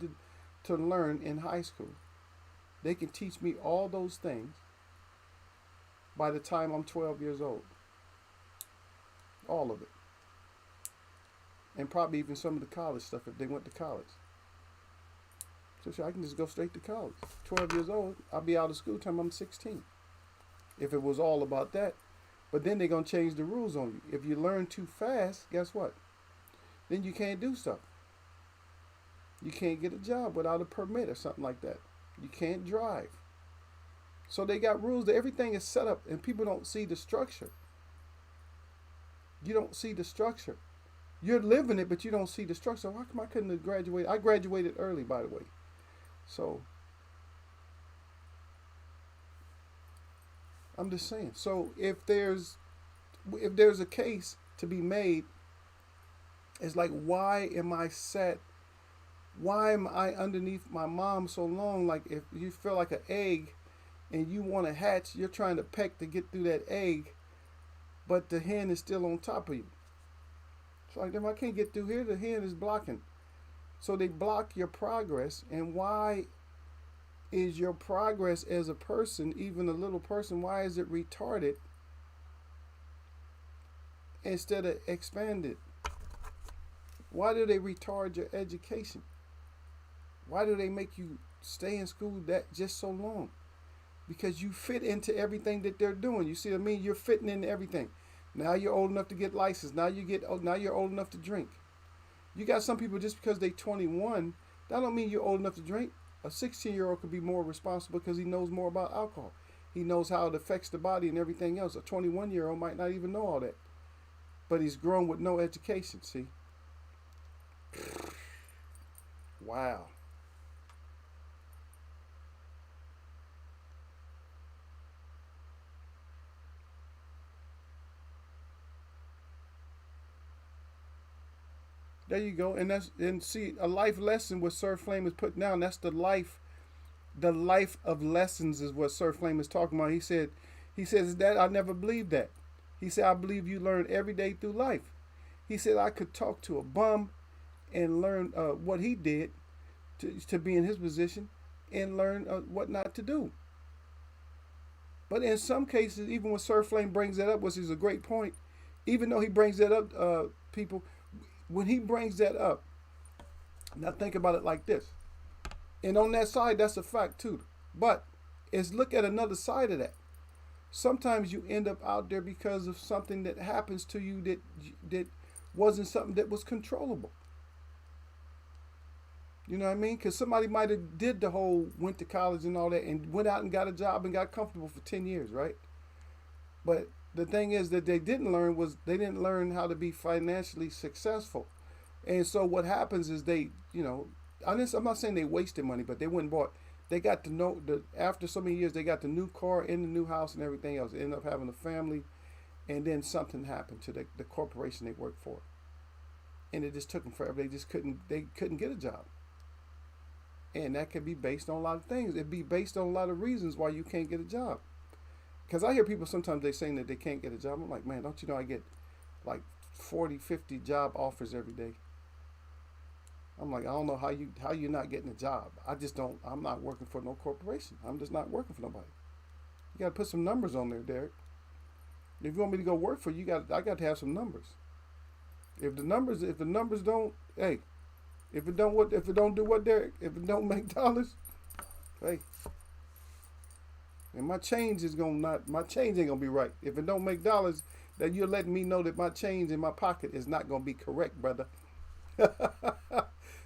to learn in high school. They can teach me all those things by the time I'm 12 years old. All of it. And probably even some of the college stuff if they went to college. So I can just go straight to college. 12 years old, I'll be out of school time I'm 16. If it was all about that. But then they're going to change the rules on you. If you learn too fast, guess what? Then you can't do stuff. You can't get a job without a permit or something like that. You can't drive. So they got rules that everything is set up and people don't see the structure. You don't see the structure. You're living it, but you don't see the structure. How come I couldn't have graduated? I graduated early, by the way. So I'm just saying. So if there's a case to be made, it's like, why am I underneath my mom so long? Like, if you feel like an egg and you want to hatch, you're trying to peck to get through that egg, but the hen is still on top of you. It's like, if I can't get through here, the hen is blocking. So they block your progress. And why is your progress as a person, even a little person, why is it retarded instead of expanded? Why do they retard your education? Why do they make you stay in school that just so long because you fit into everything that they're doing. You see what I mean? You're fitting into everything. Now you're old enough to get licensed. Now you're old enough to drink. You got some people just because they 21, that don't mean you're old enough to drink. A 16-year-old could be more responsible because he knows more about alcohol. He knows how it affects the body and everything else. A 21-year-old might not even know all that. But he's grown with no education, see? Wow. There you go. And see, a life lesson what Sir Flame is putting down, that's the life of lessons is what Sir Flame is talking about. He says that I never believed that. He said, I believe you learn every day through life. He said I could talk to a bum and learn what he did to be in his position and learn what not to do. But in some cases, even when Sir Flame brings that up, which is a great point, even though he brings that up, people, when he brings that up, now think about it like this. And on that side, that's a fact too. But is look at another side of that. Sometimes you end up out there because of something that happens to you that wasn't something that was controllable. You know what I mean? Because somebody might have did the whole went to college and all that and went out and got a job and got comfortable for 10 years, right? But the thing is that they didn't learn how to be financially successful. And so what happens is they, I'm not saying they wasted money, but they went and bought. They got to know that after so many years, they got the new car in the new house and everything else. They ended up having a family, and then something happened to the corporation they worked for, and it just took them forever. They couldn't get a job, and that could be based on a lot of things. It'd be based on a lot of reasons why you can't get a job. Because I hear people sometimes they saying that they can't get a job. I'm like, man, don't you know I get like 40, 50 job offers every day. I'm like, I don't know how you're not getting a job. I'm not working for no corporation. I'm just not working for nobody. You got to put some numbers on there, Derek. If you want me to go work for you, I got to have some numbers. If the numbers don't, hey, if it don't do what, Derek, if it don't make dollars, hey, and my change ain't gonna be right. If it don't make dollars, then you're letting me know that my change in my pocket is not gonna be correct, brother.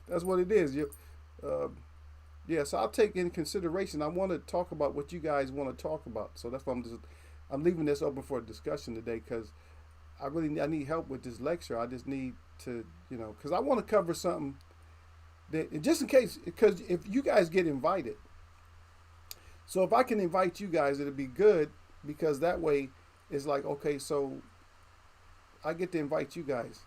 That's what it is. So I'll take in consideration. I want to talk about what you guys want to talk about. So that's why I'm leaving this open for a discussion today because I need help with this lecture. I just need to, because I want to cover something that just in case, because if you guys get invited, so if I can invite you guys, it'll be good because that way it's like, okay, so I get to invite you guys.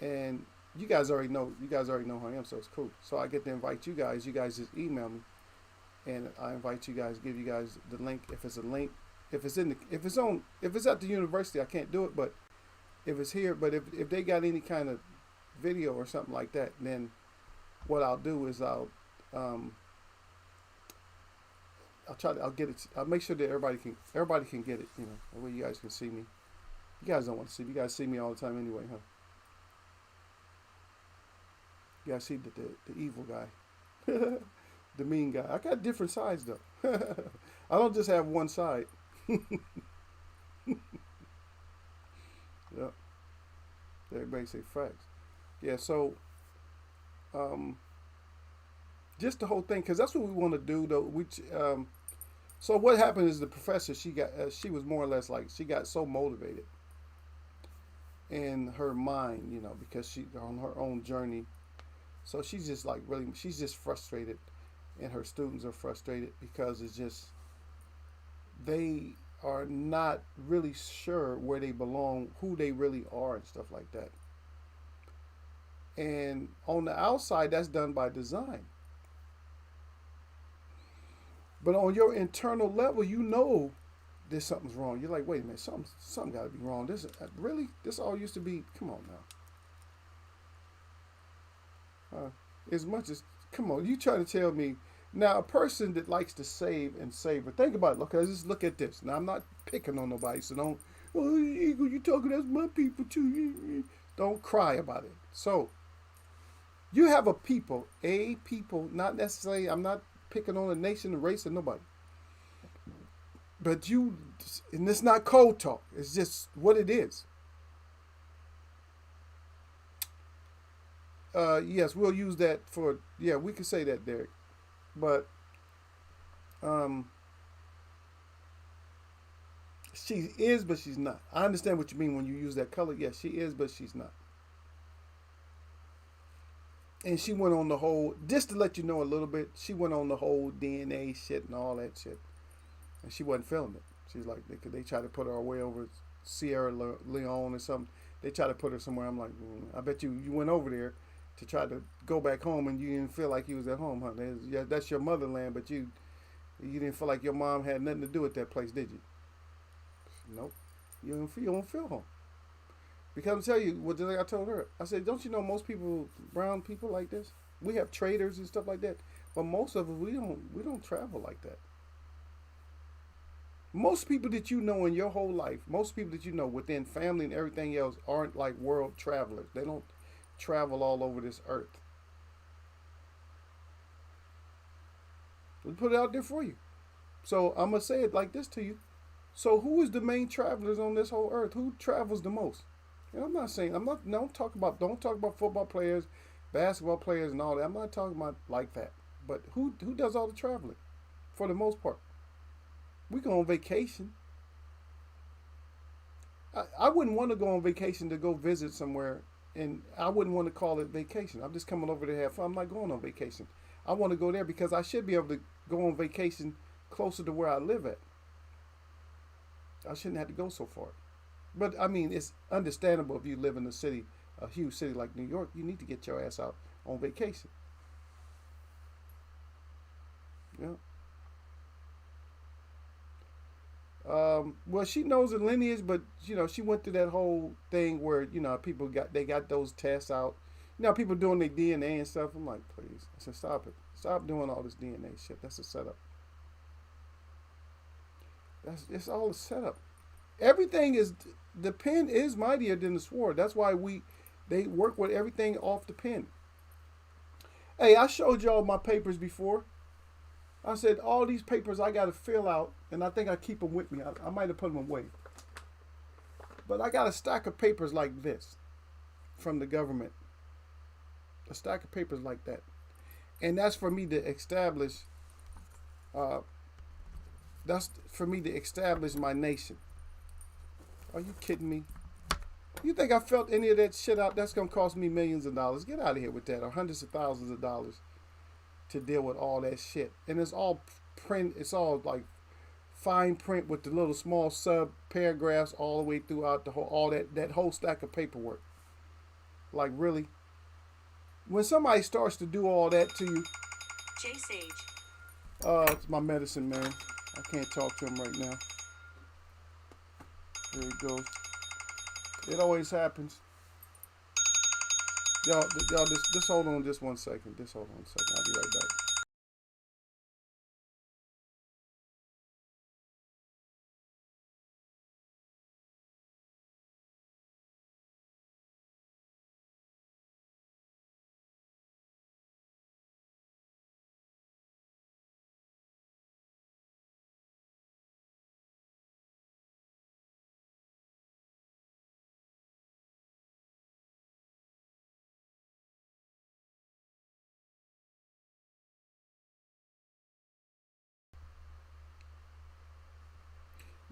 And you guys already know who I am, so it's cool. So I get to invite you guys. You guys just email me, and I invite you guys. Give you guys the link. If it's a link, if it's at the university, I can't do it. But if it's here, if they got any kind of video or something like that, then what I'll do is I'll get it. I'll make sure that everybody can get it. That way you guys can see me. You guys don't want to see me. You guys see me all the time anyway, huh? Yeah, I see the evil guy, the mean guy. I got different sides though. I don't just have one side. Yeah. Everybody say facts. Yeah. So, just the whole thing, because that's what we want to do though. So what happened is the professor she was more or less like she got so motivated in her mind, because she on her own journey. So she's just she's just frustrated, and her students are frustrated because it's just, they are not really sure where they belong, who they really are, and stuff like that. And on the outside, that's done by design. But on your internal level, there's something's wrong. You're like, wait a minute, something got to be wrong. This all used to be, come on now. As much as, come on, you trying to tell me now a person that likes to save and savor. Think about it. Look, just look at this. Now I'm not picking on nobody, so don't. Oh, Eagle, you talking? That's my people too. Don't cry about it. So You have a people, not necessarily, I'm not picking on a nation, a race, or nobody. But you, and it's not cold talk, it's just what it is. Yes, we'll use that for, yeah, we can say that, Derek. But um, she is, but she's not. I understand what you mean when you use that color. Yes, she is, but she's not. And she went on the whole, just to let you know a little bit, she went on the whole DNA shit and all that shit. And she wasn't feeling it. She's like, they try to put her away over Sierra Leone or something. They try to put her somewhere. I'm like, I bet you went over there to try to go back home and you didn't feel like you was at home, huh? Yeah, that's your motherland, but you didn't feel like your mom had nothing to do with that place, did you? Nope. You don't feel home. Because I'm telling you, what like I told her, I said, don't you know most people, brown people like this? We have traders and stuff like that, but most of us we don't travel like that. Most people that you know in your whole life, most people that you know within family and everything else aren't like world travelers. They don't travel all over this earth. We put it out there for you. So I'm gonna say it like this to you. So who is the main travelers on this whole earth? Who travels the most? And I'm not saying I'm not don't talk about football players, basketball players and all that. I'm not talking about like that. But who does all the traveling for the most part? We go on vacation. I wouldn't want to go on vacation to go visit somewhere, and I wouldn't want to call it vacation. I'm just coming over to have fun. I'm not going on vacation. I want to go there because I should be able to go on vacation closer to where I live at. I shouldn't have to go so far. But I mean, it's understandable if you live in a city, a huge city like New York, you need to get your ass out on vacation. Yeah. Well, she knows the lineage, but she went through that whole thing where people got those tests out. People doing their DNA and stuff. I'm like, please. I said, stop it. Stop doing all this DNA shit. That's a setup. It's all a setup. Everything is the pen is mightier than the sword. That's why they work with everything off the pen. Hey, I showed y'all my papers before. I said all these papers I got to fill out, and I think I keep them with me. I might have put them away, but I got a stack of papers like this from the government. A stack of papers like that, and that's for me to establish. Uh, that's for me to establish my nation. Are you kidding me? You think I felt any of that shit out? That's gonna cost me millions of dollars. Get out of here with that, or hundreds of thousands of dollars to deal with all that shit. And it's all print. It's all like fine print with the little small sub paragraphs all the way throughout the whole all that whole stack of paperwork. Like really, when somebody starts to do all that to you, J Sage. It's my medicine man. I can't talk to him right now. There it goes. It always happens. Y'all, just hold on just 1 second. Just hold on a second. I'll be right back.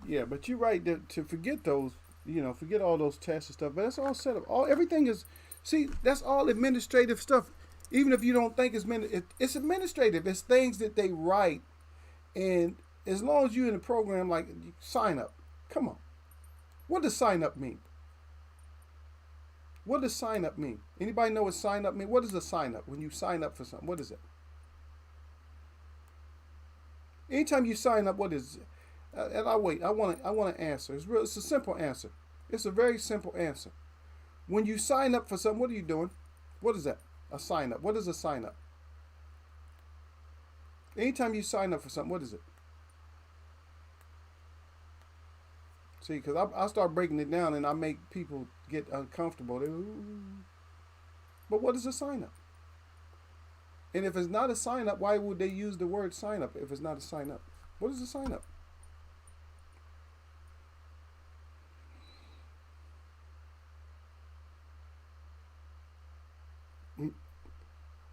Yeah, but you're right to forget those, forget all those tests and stuff. But that's all set up. Everything is, see, that's all administrative stuff. Even if you don't think it's administrative. It's things that they write, and as long as you're in the program, like sign up. Come on, what does sign up mean? What does sign up mean? Anybody know what sign up mean? What is a sign up? When you sign up for something, what is it? Anytime you sign up, what is it? And I wait. I want to answer. It's a simple answer. It's a very simple answer. When you sign up for something, what are you doing? What is that? A sign up. What is a sign up? Anytime you sign up for something, what is it? See, because I start breaking it down and I make people get uncomfortable. But what is a sign up? And if it's not a sign up, why would they use the word sign up if it's not a sign up? What is a sign up?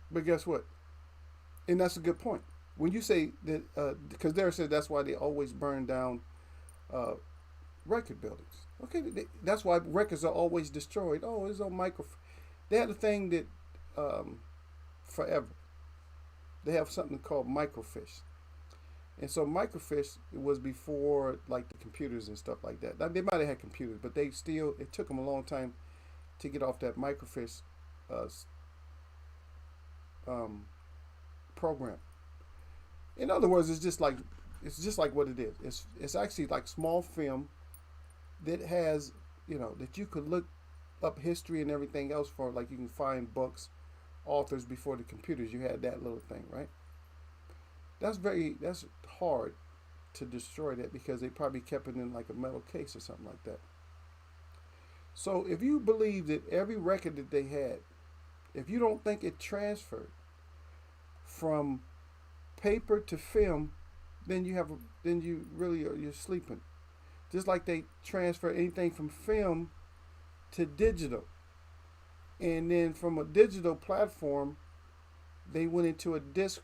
But guess what? And that's a good point. When you say that, because Derek said that's why they always burn down uh, record buildings. Okay, that's why records are always destroyed. Oh, it's on micro. They had a thing that forever. They have something called microfiche. And so microfiche was before like the computers and stuff like that. Now, they might have had computers, but they still it took them a long time to get off that microfiche uh, um, program. In other words, it's just like what it is. It's actually like small film that has that you could look up history and everything else for. Like you can find books, authors before the computers. You had that little thing, right? That's hard to destroy that because they probably kept it in like a metal case or something like that. So if you believe that every record that they had, if you don't think it transferred from paper to film, then you really you're sleeping. Just like they transfer anything from film to digital, and then from a digital platform, they went into a disc,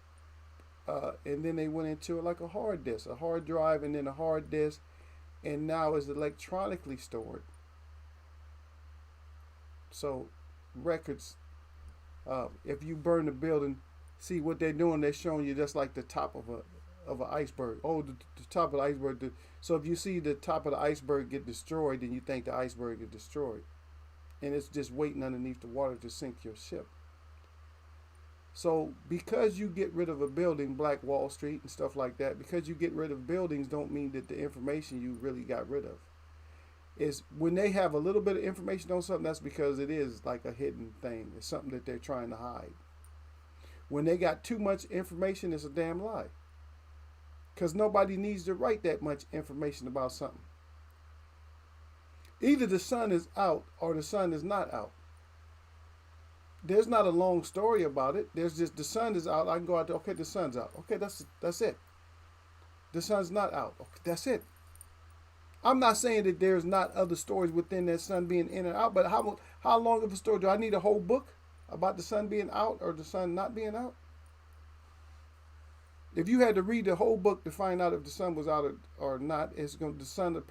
and then they went into like a hard disk, a hard drive, and then a hard disk, and now it's electronically stored. So records, if you burn the building, see what they're doing. They're showing you just like the top of an iceberg. Oh, the top of the iceberg. So if you see the top of the iceberg get destroyed, then you think the iceberg is destroyed, and it's just waiting underneath the water to sink your ship. So because you get rid of a building, Black Wall Street and stuff like that, because you get rid of buildings, don't mean that the information you really got rid of. Is when they have a little bit of information on something, that's because it is like a hidden thing. It's something that they're trying to hide. When they got too much information, it's a damn lie. Because nobody needs to write that much information about something. Either the sun is out or the sun is not out. There's not a long story about it. There's just the sun is out. I can go out there. Okay, the sun's out. Okay, that's it. The sun's not out. Okay, that's it. I'm not saying that there's not other stories within that sun being in and out, but how long of a story do I need? A whole book about the sun being out or the sun not being out? If you had to read the whole book to find out if the sun was out or not, the sun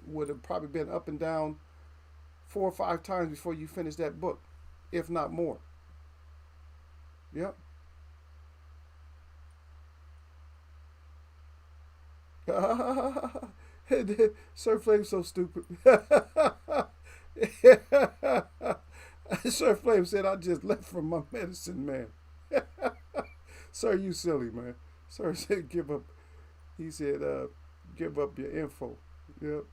would have probably been up and down 4 or 5 times before you finish that book, if not more. Yep. Sir Flame's so stupid. Sir Flame said, I just left from my medicine, man. Sir, you silly, man. Sir said, give up. He said, give up your info. Yep.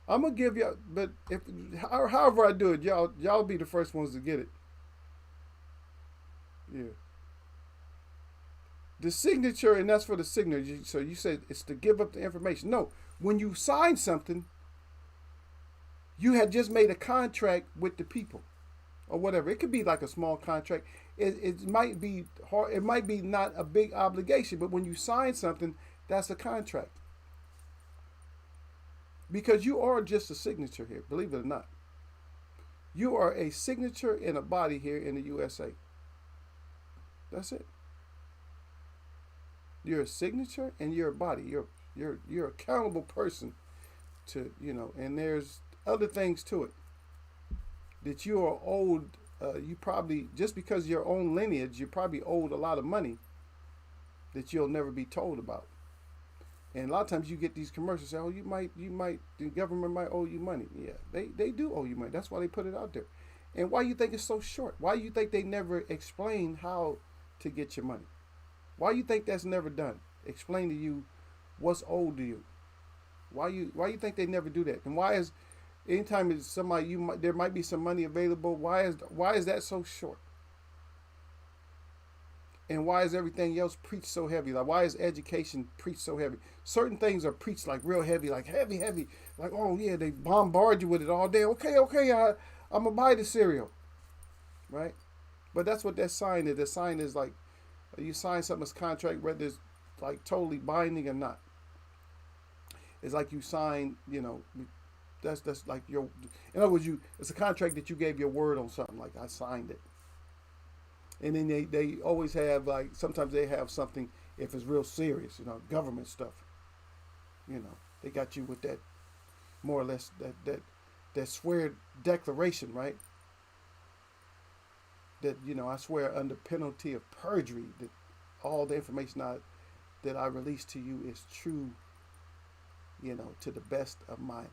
I'm gonna give y'all, but however I do it, y'all be the first ones to get it. Yeah. The signature, and that's for the signature. So you said it's to give up the information. No, when you sign something, you had just made a contract with the people, or whatever. It could be like a small contract. It might be hard. It might be not a big obligation, but when you sign something, that's a contract. Because you are just a signature here, believe it or not. You are a signature in a body here in the USA. That's it. You're a signature and you're a body. You're an accountable person to, and there's other things to it. That you are owed, you probably, just because your own lineage, you're probably owed a lot of money that you'll never be told about. And a lot of times you get these commercials say, oh, you might, the government might owe you money. Yeah, they do owe you money. That's why they put it out there. And why you think it's so short? Why you think they never explain how to get your money? Why you think that's never done? Explain to you what's owed to you. Why you think they never do that? And why is anytime it's somebody there might be some money available? Why is that so short? And why is everything else preached so heavy? Like, why is education preached so heavy? Certain things are preached like real heavy, like heavy. Like, oh yeah, they bombard you with it all day. Okay, I'm gonna buy the cereal, right? But that's what that sign is. The sign is like you sign something as contract, whether it's like totally binding or not. It's like you sign, that's like your. In other words, it's a contract that you gave your word on something. Like I signed it, and then they always have like sometimes they have something if it's real serious, government stuff. They got you with that more or less that swear declaration, right? That I swear under penalty of perjury that all the information that I release to you is true, to the best of my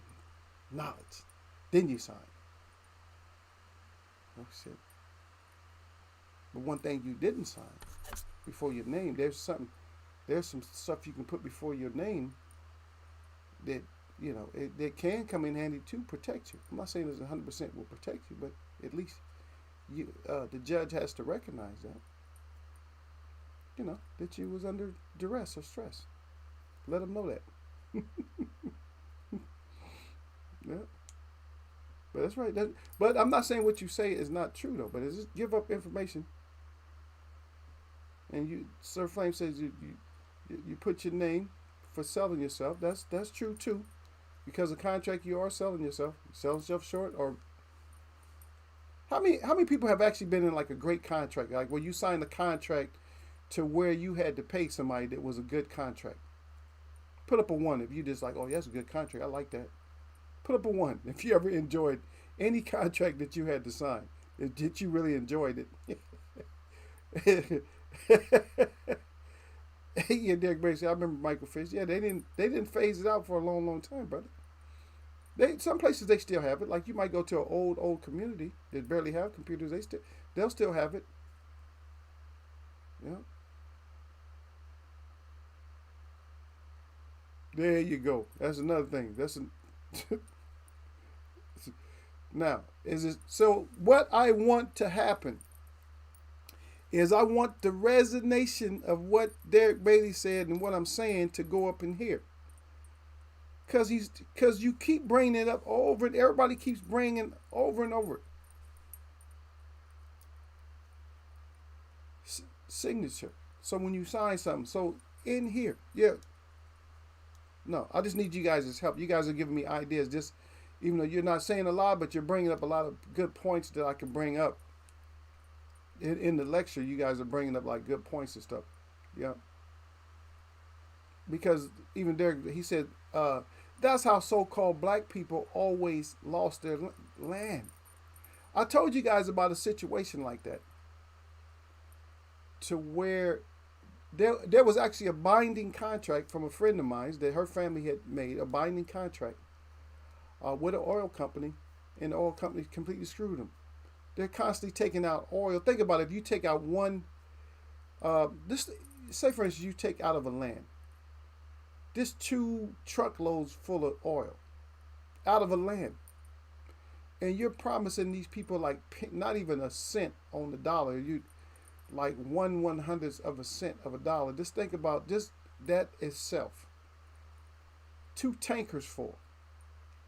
knowledge. Then you sign. Oh shit. But one thing you didn't sign before your name, there's some stuff you can put before your name that it can come in handy to protect you. I'm not saying it's 100% will protect you, but at least the judge has to recognize that that you was under duress or stress. Let them know that. Yeah, but that's right. But I'm not saying what you say is not true though. But it's just give up information, and Sir Flame says you put your name for selling yourself. That's true too, because of contract you are selling yourself. Selling yourself short or how many people have actually been in like a great contract, like where you signed a contract to where you had to pay somebody that was a good contract? Put up a one if you just like, oh, that's a good contract. I like that. Put up a one if you ever enjoyed any contract that you had to sign. Did you really enjoyed it? Yeah, Derek Brady said, I remember Michael Fish. Yeah, they didn't phase it out for a long, long time, brother. Some places they still have it. Like you might go to an old community that barely have computers. They'll still have it. Yeah. There you go. That's another thing. Now is it so? What I want to happen is I want the resonation of what Derek Bailey said and what I'm saying to go up in here. Because you keep bringing it up over and everybody keeps bringing it over and over. Signature. So when you sign something, so in here, yeah. No, I just need you guys' help. You guys are giving me ideas. Just even though you're not saying a lot, but you're bringing up a lot of good points that I can bring up in the lecture. You guys are bringing up like good points and stuff. Yeah. Because even Derek, he said, that's how so-called black people always lost their land. I told you guys about a situation like that, to where there was actually a binding contract from a friend of mine that her family had made, a binding contract with an oil company, and the oil company completely screwed them. They're constantly taking out oil. Think about it. If you take out one, say for instance, you take out of a land, this 2 truckloads full of oil out of a land. And you're promising these people like not even a cent on the dollar. You like 1/100th of a cent of a dollar. Just think about just that itself. 2 tankers full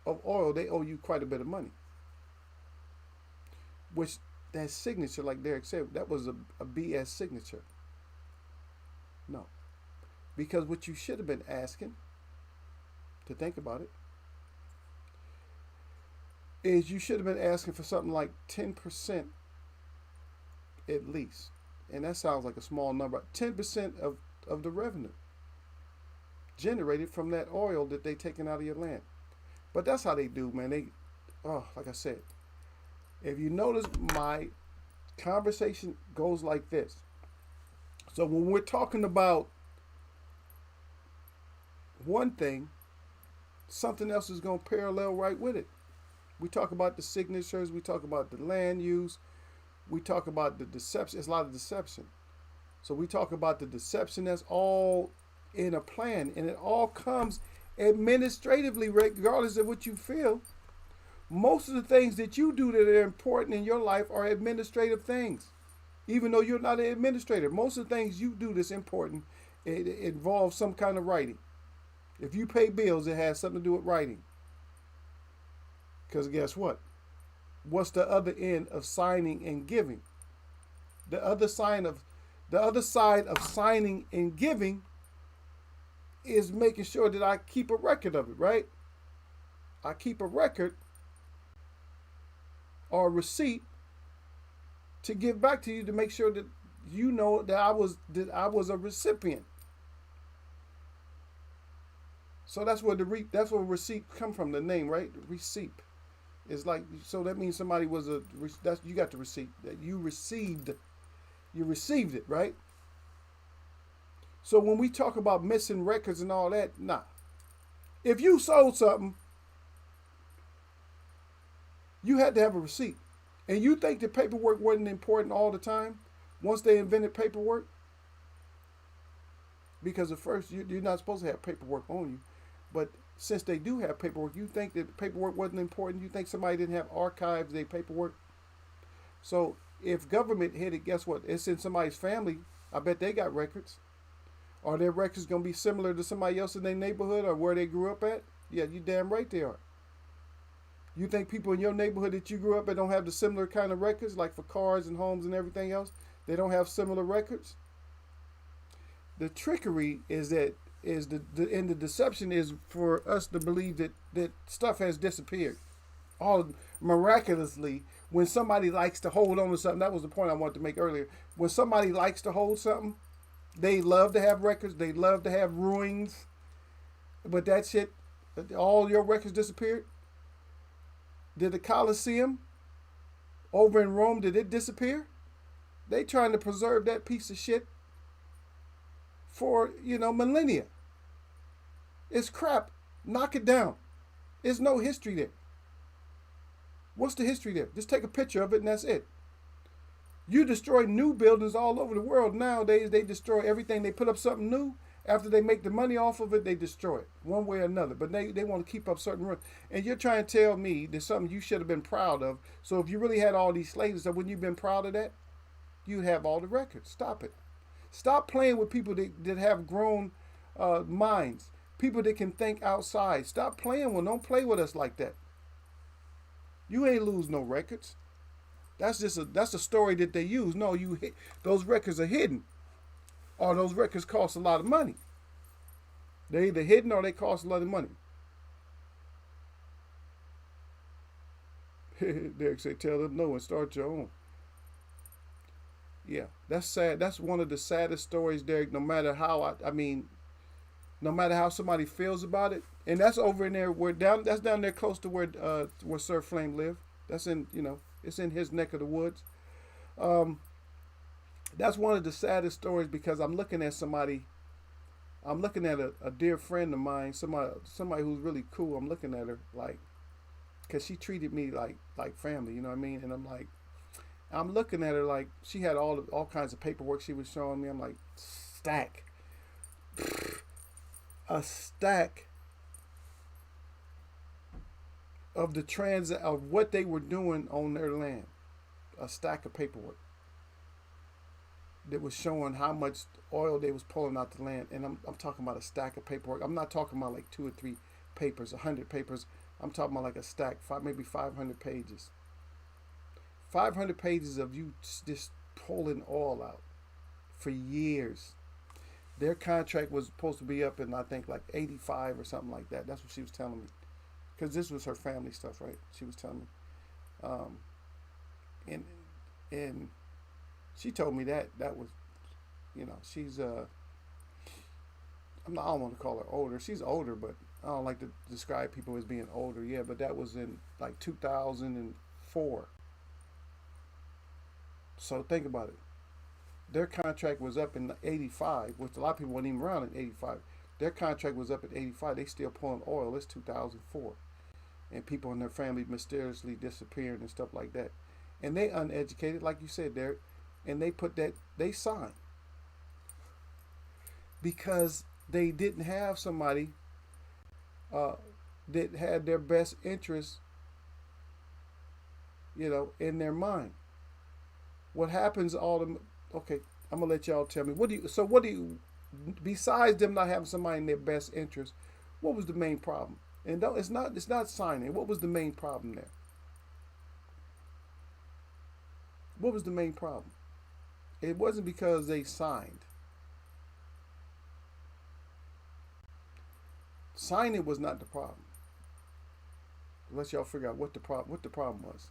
of oil, they owe you quite a bit of money. Which that signature, like Derek said, that was a BS signature. No. Because what you should have been asking, to think about it, is you should have been asking for something like 10% at least. And that sounds like a small number. 10% of the revenue generated from that oil that they taken out of your land. But that's how they do, man. Like I said, if you notice, my conversation goes like this. So when we're talking about one thing, something else is going to parallel right with it. We talk about the signatures, we talk about the land use, we talk about the deception. It's a lot of deception. So we talk about the deception that's all in a plan, and it all comes administratively, regardless of what you feel. Most of the things that you do that are important in your life are administrative things, even though you're not an administrator. Most of the things you do that's important, it involves some kind of writing. If you pay bills, it has something to do with writing. Because guess what? What's the other end of signing and giving? The other side of signing and giving is making sure that I keep a record of it, right? I keep a record or a receipt to give back to you to make sure that you know that I was a recipient. So that's where that's where receipt come from, the name, right? Receipt. It's like, so that means somebody was you got the receipt that you received it, right? So when we talk about missing records and all that, nah. If you sold something, you had to have a receipt. And you think the paperwork wasn't important all the time once they invented paperwork? Because at first you're not supposed to have paperwork on you. But since they do have paperwork, you think that paperwork wasn't important? You think somebody didn't have archives, their paperwork? So if government hit it, guess what? It's in somebody's family. I bet they got records. Are their records going to be similar to somebody else in their neighborhood or where they grew up at? Yeah, you damn right they are. You think people in your neighborhood that you grew up at don't have the similar kind of records, like for cars and homes and everything else? They don't have similar records? The trickery is that and the deception is for us to believe that stuff has disappeared. All miraculously, when somebody likes to hold on to something, that was the point I wanted to make earlier. When somebody likes to hold something, they love to have records, they love to have ruins, but that shit, all your records disappeared. Did the Colosseum over in Rome, did it disappear? They trying to preserve that piece of shit for, millennia. It's crap. Knock it down. There's no history there. What's the history there? Just take a picture of it and that's it. You destroy new buildings all over the world. Nowadays, they destroy everything. They put up something new. After they make the money off of it, they destroy it one way or another. But they want to keep up certain runs. And you're trying to tell me there's something you should have been proud of. So if you really had all these slaves, so wouldn't you have been proud of that? You'd have all the records. Stop it. Stop playing with people that have grown minds. People that can think outside. Stop playing with. Don't play with us like that. You ain't lose no records. That's a story that they use. No, those records are hidden, or those records cost a lot of money. They're either hidden or they cost a lot of money. Derek said, "Tell them no and start your own." Yeah, that's sad. That's one of the saddest stories, Derek. No matter how no matter how somebody feels about it, and that's over in there that's down there close to where Sir Flame lived. That's in it's in his neck of the woods. That's one of the saddest stories because I'm looking at a dear friend of mine, somebody who's really cool. I'm looking at her like, because she treated me like family, you know what I mean? And I'm looking at her like she had all kinds of paperwork she was showing me. I'm like, a stack of of what they were doing on their land. A stack of paperwork that was showing how much oil they was pulling out the land. And I'm talking about a stack of paperwork. I'm not talking about like 2 or 3 papers, 100 papers. I'm talking about like a stack, maybe 500 pages. 500 pages of you just pulling oil out for years. Their contract was supposed to be up in, I think, like 85 or something like that. That's what she was telling me. Because this was her family stuff, right? She was telling me. And she told me that was, she's, I don't want to call her older. She's older, but I don't like to describe people as being older. Yeah, but that was in like 2004. So think about it. Their contract was up in 85, which a lot of people weren't even around in 85. Their contract was up at 85. They still pulling oil. It's 2004. And people in their family mysteriously disappearing and stuff like that. And they uneducated, like you said, Derek. And they signed. Because they didn't have somebody that had their best interests, in their mind. What happens okay, I'm gonna let y'all tell me. What do you besides them not having somebody in their best interest, what was the main problem? And it's not signing. What was the main problem there? What was the main problem? It wasn't because they signed. Signing was not the problem. Let y'all figure out what the problem was.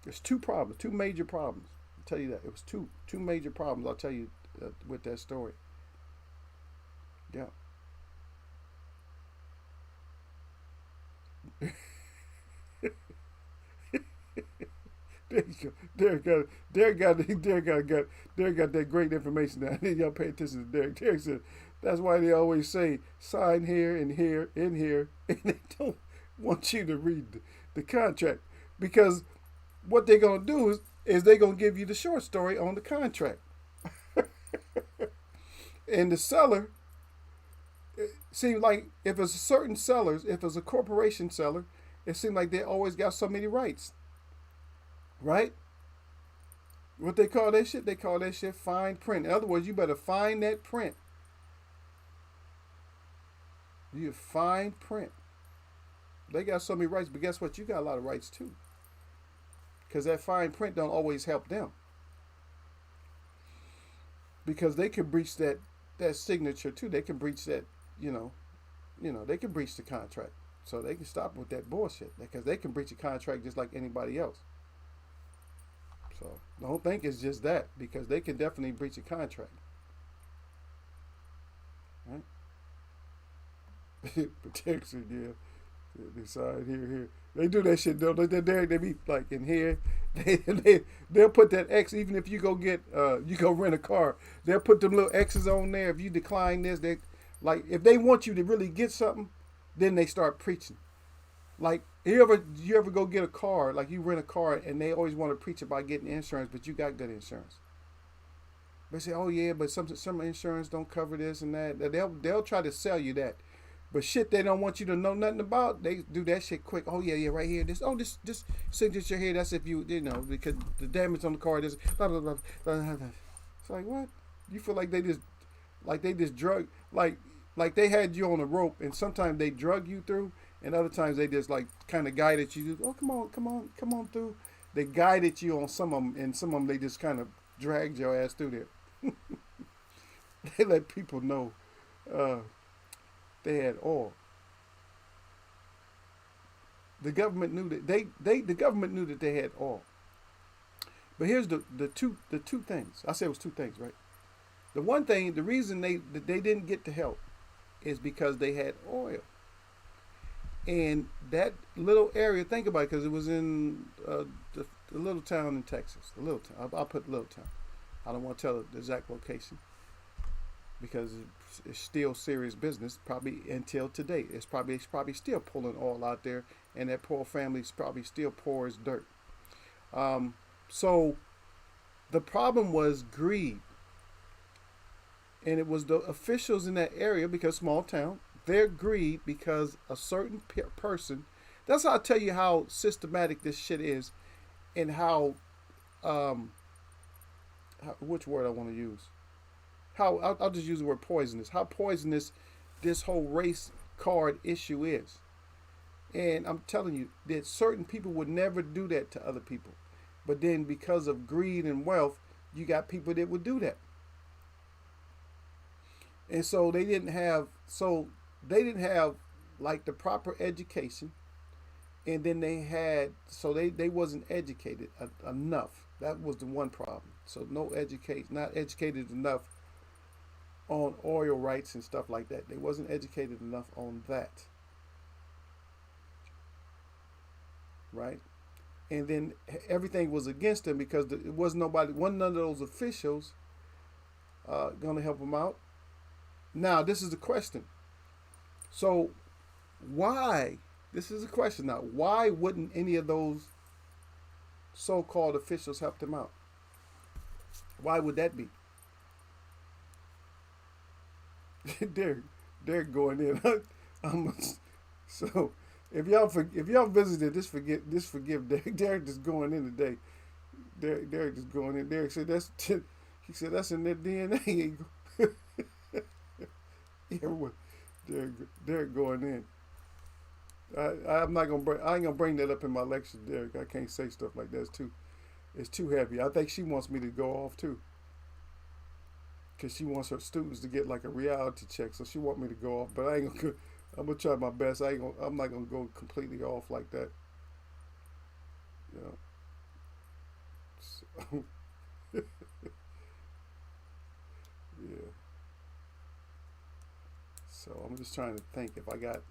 There's two problems, two major problems. I'll tell you that. It was two major problems. I'll tell you with that story. Yeah. There you go. Derek got that great information now. Y'all pay attention to Derek. Derek said that's why they always say sign here and here and here, and they don't want you to read the contract because what they're gonna do is they're gonna give you the short story on the contract, and the seller. It seems like if it's certain sellers, if it's a corporation seller, it seems like they always got so many rights, right? What they call that shit? They call that shit fine print. In other words, you better find that print. You fine print. They got so many rights, but guess what? You got a lot of rights too. Because that fine print don't always help them. Because they can breach that signature too. They can breach that, they can breach the contract. So they can stop with that bullshit. Because they can breach a contract just like anybody else. So don't think it's just that, because they can definitely breach a contract. Right? Protection, yeah. They sign here. They do that shit though. They be like in here. They'll put that X even if you go rent a car. They'll put them little X's on there. If you decline this, they like if they want you to really get something, then they start preaching. Like you ever go get a car, like you rent a car and they always want to preach about getting insurance, but you got good insurance. They say, oh yeah, but some insurance don't cover this and that. They'll try to sell you that. But shit they don't want you to know nothing about, they do that shit quick. Oh yeah, right here. This signature here, that's if because the damage on the car is blah blah blah blah blah. It's like what? You feel like they just drug like they had you on a rope, and sometimes they drug you through, and other times they just like kind of guided you. Oh come on through. They guided you on some of them, and some of them they just kind of dragged your ass through there. They let people know. They had oil. The government knew that the government knew that they had oil. But here's the two things. I said it was two things, right? The one thing, the reason they didn't get the help is because they had oil. And that little area, think about it, because it was in the little town in Texas. The little town. I'll put little town. I don't want to tell the exact location, because it's still serious business, probably until today. It's probably still pulling oil out there, and that poor family's probably still poor as dirt. So the problem was greed, and it was the officials in that area, because small town, their greed because a certain person. That's how I tell you how systematic this shit is, and how which word I want to use. I'll just use the word poisonous. How poisonous this whole race card issue is. And I'm telling you that certain people would never do that to other people. But then because of greed and wealth, you got people that would do that. And so they didn't have like the proper education. And then they wasn't educated enough. That was the one problem. So not educated enough on oil rights and stuff like that. They wasn't educated enough on that. Right? And then everything was against them because it wasn't none of those officials going to help them out. Now, this is the question. So, this is a question now, why wouldn't any of those so-called officials help them out? Why would that be? They're going in. So if y'all visited, just forgive Derek. Derek just going in today. Derek just going in. Derek said he said that's in their DNA. Yeah, Derek going in. I ain't gonna bring that up in my lecture, Derek. I can't say stuff like that. It's too It's too heavy. I think she wants me to go off too, because she wants her students to get like a reality check. So she want me to go off, but I ain't gonna. I'm gonna try my best. I'm not gonna go completely off like that. You know. So, yeah. So I'm just trying to think if I got,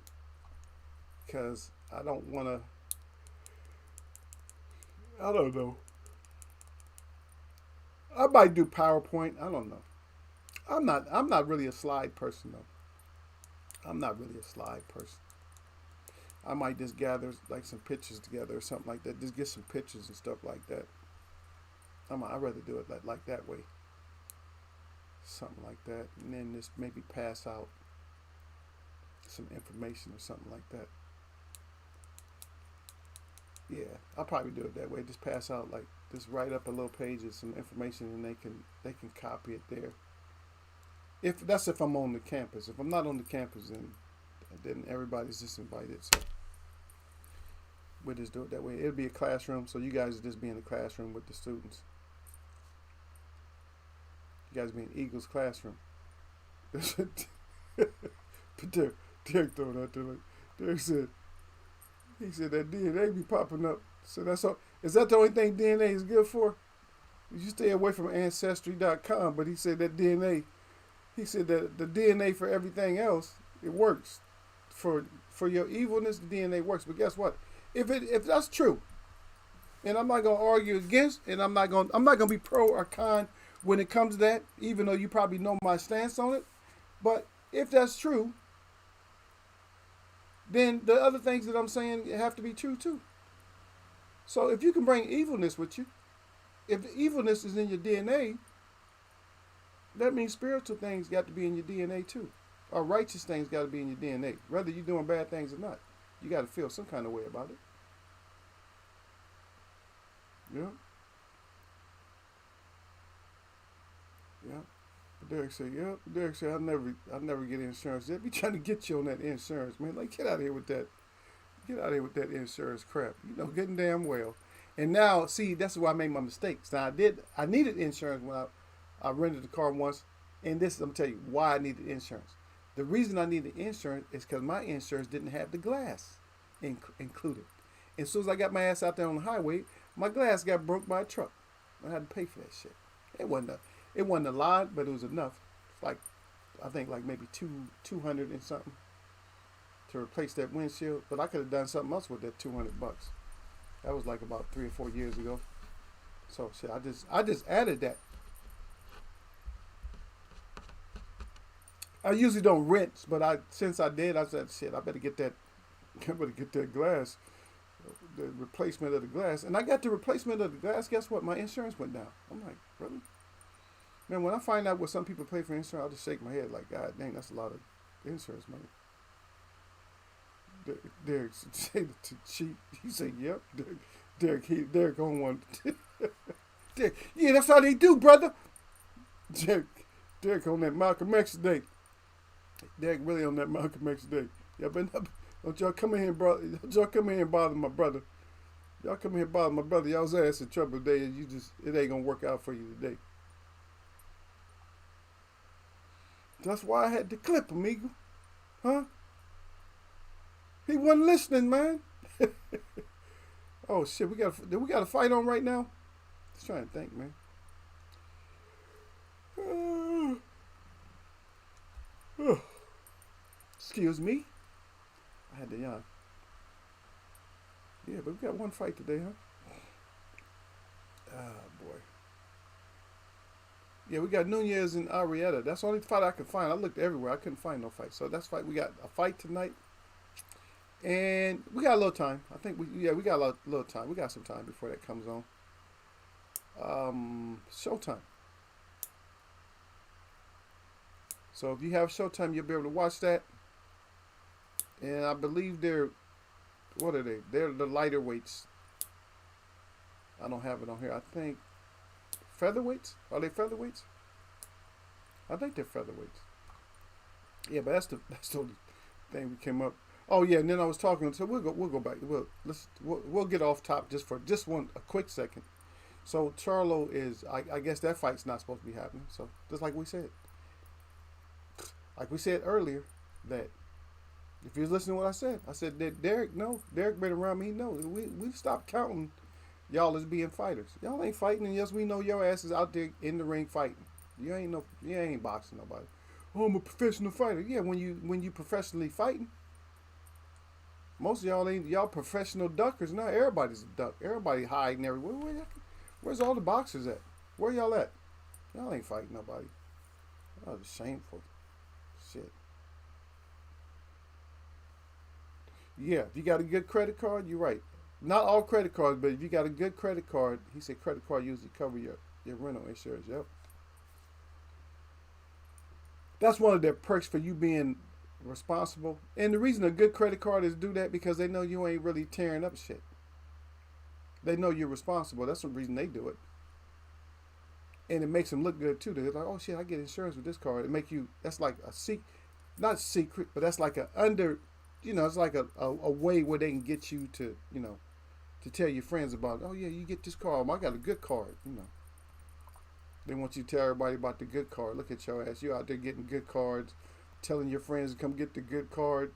because I don't want to. I don't know. I might do PowerPoint. I don't know. I'm not really a slide person though. I'm not really a slide person. I might just gather like some pictures together or something like that. Just get some pictures and stuff like that. I'd rather do it like that way. Something like that. And then just maybe pass out some information or something like that. Yeah, I'll probably do it that way. Just pass out like just write up a little page of some information and they can copy it there. If I'm on the campus. If I'm not on the campus, then everybody's just invited. So we'll just do it that way. It'll be a classroom, so you guys will just be in the classroom with the students. You guys be in Eagles classroom. But Derek throwing out there like Derek said. He said that DNA be popping up. So that's all. Is that the only thing DNA is good for? You stay away from Ancestry.com, but he said that DNA. He said that the DNA for everything else, it works. For your evilness, the DNA works. But guess what? If that's true, and I'm not gonna argue against, and I'm not gonna be pro or con when it comes to that, even though you probably know my stance on it. But if that's true, then the other things that I'm saying have to be true too. So if you can bring evilness with you, if the evilness is in your DNA, that means spiritual things got to be in your DNA too. Or righteous things got to be in your DNA. Whether you're doing bad things or not, you got to feel some kind of way about it. Yeah. Yeah. Derek said, "Yeah." Derek said, "I never get insurance. They be trying to get you on that insurance, man. Like, get out of here with that. Get out of here with that insurance crap. You know, getting damn well." And now, see, that's why I made my mistakes. Now, I needed insurance when I rented the car once. And this, I'm gonna tell you why I needed insurance. The reason I needed insurance is because my insurance didn't have the glass included. And as soon as I got my ass out there on the highway, my glass got broke by a truck. I had to pay for that shit. It wasn't a lot, but it was enough. It's like, I think like maybe 200 and something to replace that windshield. But I could have done something else with that $200. That was like about 3 or 4 years ago. So shit, I just added that. I usually don't rent, but since I did, I said, shit, I better get that glass, the replacement of the glass. And I got the replacement of the glass. Guess what? My insurance went down. I'm like, really? Man, when I find out what some people pay for insurance, I'll just shake my head like, God dang, that's a lot of insurance money. Derek said to cheat. He said, "Yep." Derek on one. Derek, yeah, that's how they do, brother. Derek on that Malcolm X day. Derek really on that Malcolm X day. Yeah, but don't y'all come in here, brother. Don't y'all come in here and bother my brother. Y'all come in here and bother my brother. Y'all's ass in trouble today. It ain't gonna work out for you today. That's why I had to clip him, amigo. Huh? He wasn't listening, man. Oh shit, we got a fight on right now? Just trying to think, man. Excuse me. I had to yawn. Yeah, but we got one fight today, huh? Ah, boy. Yeah, we got Nunez and Arrieta. That's the only fight I could find. I looked everywhere. I couldn't find no fight. So that's fight. We got a fight tonight. And we got a little time. I think we got a little time. We got some time before that comes on. Showtime. So if you have Showtime, you'll be able to watch that. And I believe what are they? They're the lighter weights. I don't have it on here. I think featherweights. Are they featherweights? I think they're featherweights. Yeah, but that's the only thing we came up. Oh yeah, and then I was talking. So we'll go back. We'll get off top just for a quick second. So Charlo is, I guess that fight's not supposed to be happening. So just like we said earlier, that if you listen to what I said that Derek, no, Derek been around me, he knows. We stopped counting y'all as being fighters. Y'all ain't fighting, and yes, we know your ass is out there in the ring fighting. You ain't boxing nobody. Oh, I'm a professional fighter. Yeah, when you professionally fighting, most of y'all ain't y'all professional duckers. Now everybody's a duck. Everybody hiding everywhere. Where's all the boxers at? Where y'all at? Y'all ain't fighting nobody. That was shameful. Shit. Yeah, if you got a good credit card, you're right. Not all credit cards, but if you got a good credit card, he said credit card usually cover your rental insurance. Yep. That's one of their perks for you being responsible. And the reason a good credit card is do that because they know you ain't really tearing up shit. They know you're responsible. That's the reason they do it. And it makes them look good too. They're like, oh shit, I get insurance with this card. It make you, that's like a not secret, but that's like a under, it's like a way where they can get you to, to tell your friends about, oh yeah, you get this card. I got a good card. They want you to tell everybody about the good card. Look at your ass. You out there getting good cards, telling your friends to come get the good card.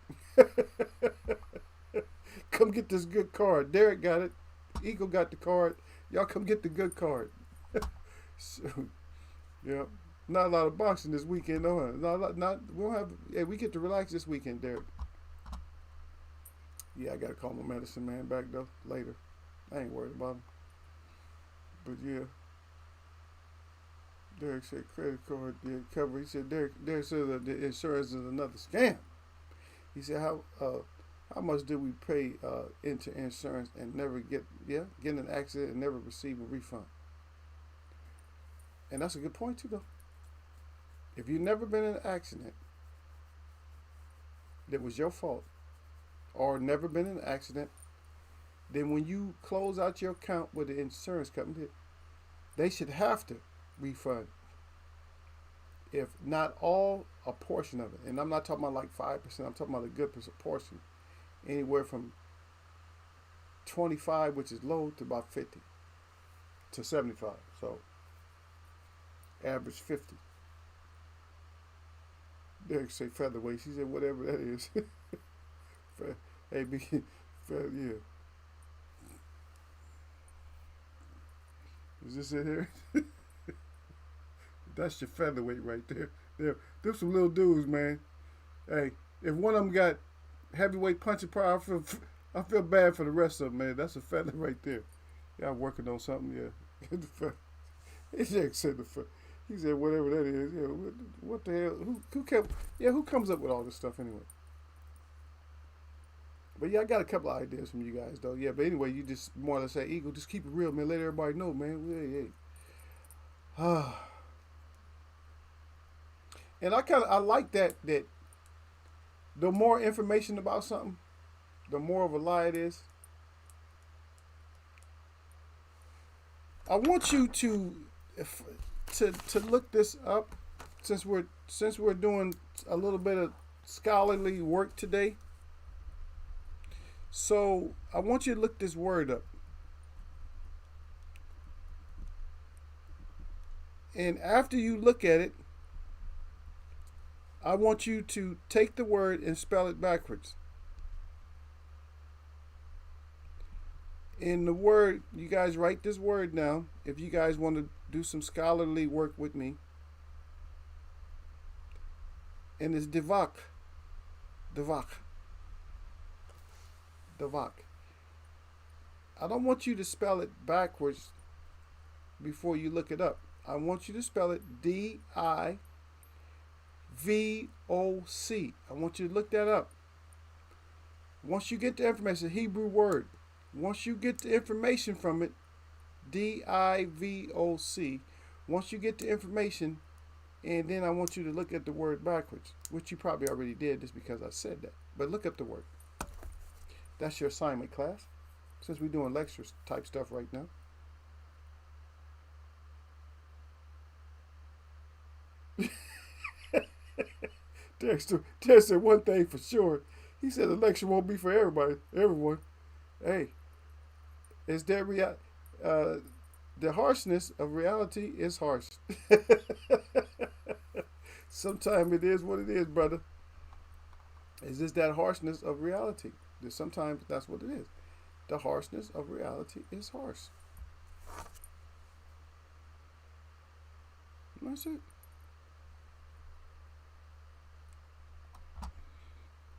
Come get this good card. Derek got it. Eagle got the card. Y'all come get the good card. So, yeah. Not a lot of boxing this weekend, though. We don't have. Hey, we get to relax this weekend, Derek. Yeah, I gotta call my medicine man back though later. I ain't worried about him. But yeah. Derek said credit card did cover. He said Derek said that the insurance is another scam. He said how much did we pay into insurance and never get in an accident and never receive a refund? And that's a good point too though. If you've never been in an accident that was your fault or never been in an accident, then when you close out your account with the insurance company, they should have to refund, if not all, a portion of it. And I'm not talking about like 5%. I'm talking about a good portion, anywhere from 25, which is low, to about 50 to 75. So average 50. Derek say featherweight. She said whatever that is. Yeah. Is this it here? That's your featherweight right there. There's some little dudes, man. Hey, if one of them got heavyweight punching power, I feel bad for the rest of them, man. That's a feather right there. Y'all working on something, yeah. He said whatever that is. Yeah, what the hell? Who comes up with all this stuff anyway? But yeah, I got a couple of ideas from you guys though. Yeah, but anyway, you just more or less say, Eagle, just keep it real, man. Let everybody know, man. Hey. And I like that the more information about something, the more of a lie it is. I want you to look this up, since we're doing a little bit of scholarly work today. So I want you to look this word up. And after you look at it, I want you to take the word and spell it backwards. In the word, you guys write this word now, if you guys want to do some scholarly work with me. And it's Devak. I don't want you to spell it backwards before you look it up. I want you to spell it DIVOC. I want you to look that up. Once you get the information, Hebrew word. Once you get the information from it, DIVOC. Once you get the information, and then I want you to look at the word backwards, which you probably already did just because I said that. But look up the word. That's your assignment, class, since we're doing lecture type stuff right now. Derek said one thing for sure. He said the lecture won't be for everyone. Hey, is there The harshness of reality is harsh. Sometimes it is what it is, brother. It's just that harshness of reality. Sometimes that's what it is. The harshness of reality is harsh. That's it.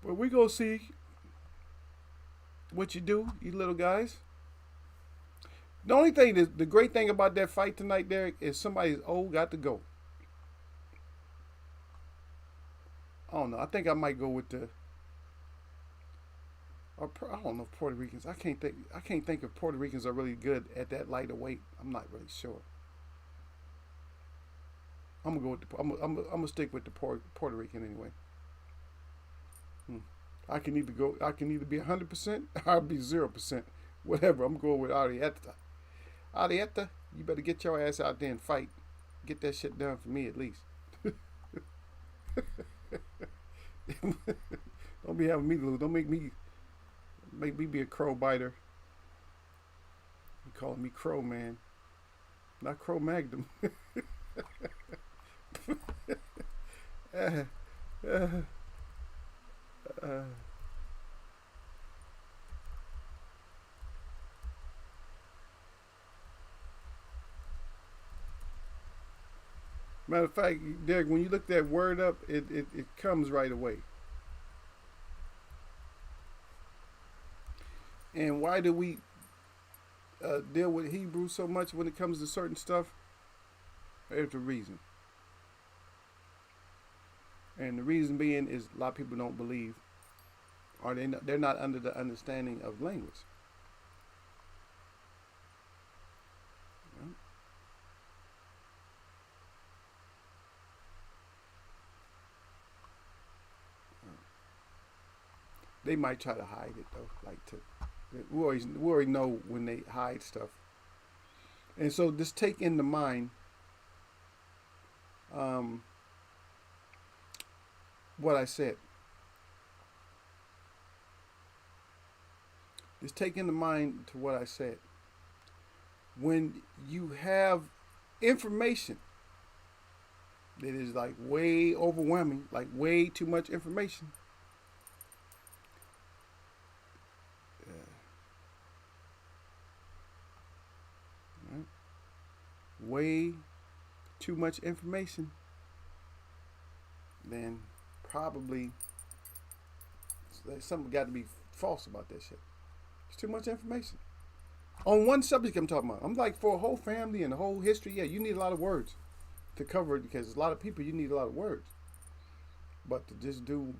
Well, we go see what you do, you little guys. The only thing, the great thing about that fight tonight, Derek, is somebody's old got to go. I don't know. I think I might go with the. I don't know if Puerto Ricans. I can't think. I can't think if Puerto Ricans are really good at that lighter weight. I'm not really sure. I'm gonna go with the. I'm gonna stick with the Puerto Rican anyway. Hmm. I can either go. I can either be 100% or I'll be 0%. Whatever. I'm going with Arietta. Arietta, you better get your ass out there and fight. Get that shit done for me at least. Don't be having me lose. Don't make me be a crow biter. You calling me Crow Man, not Crow Magnum. uh, uh, uh. Matter of fact, Derek, when you look that word up, it comes right away. And why do we deal with Hebrew so much when it comes to certain stuff? There's a reason. And the reason being is a lot of people don't believe, or they're not under the understanding of language. Yeah. They might try to hide it though, like to. We already know when they hide stuff, and so just take into mind um, what I said. Just take into mind to what I said. When you have information that is like way overwhelming, like way too much information, right? Way too much information, then probably something got to be false about that shit. It's too much information on one subject. I'm talking about. I'm like, for a whole family and a whole history. Yeah, you need a lot of words to cover it, because a lot of people, you need a lot of words. But to just do,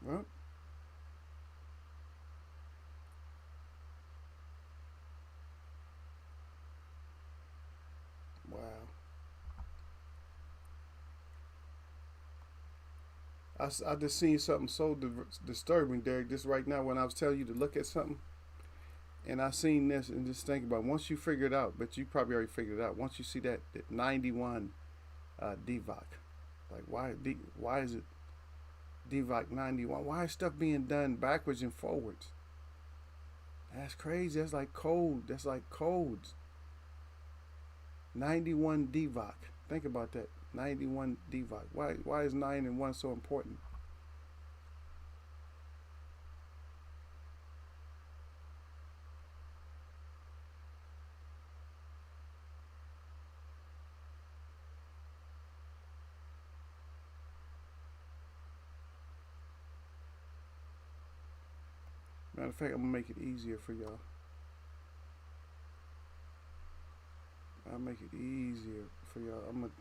well, wow. I just seen something so disturbing, Derek, just right now when I was telling you to look at something. And I seen this and just think about it. Once you figure it out, but you probably already figured it out. Once you see that 91 DVOC, like why is it DVOC 91? Why is stuff being done backwards and forwards? That's crazy. That's like code. That's like codes. 91 DVOC. Think about that. 91 DVOC. Why is 9 and 1 so important? Matter of fact, I'm gonna make it easier for y'all. I'll make it easier for y'all. I'm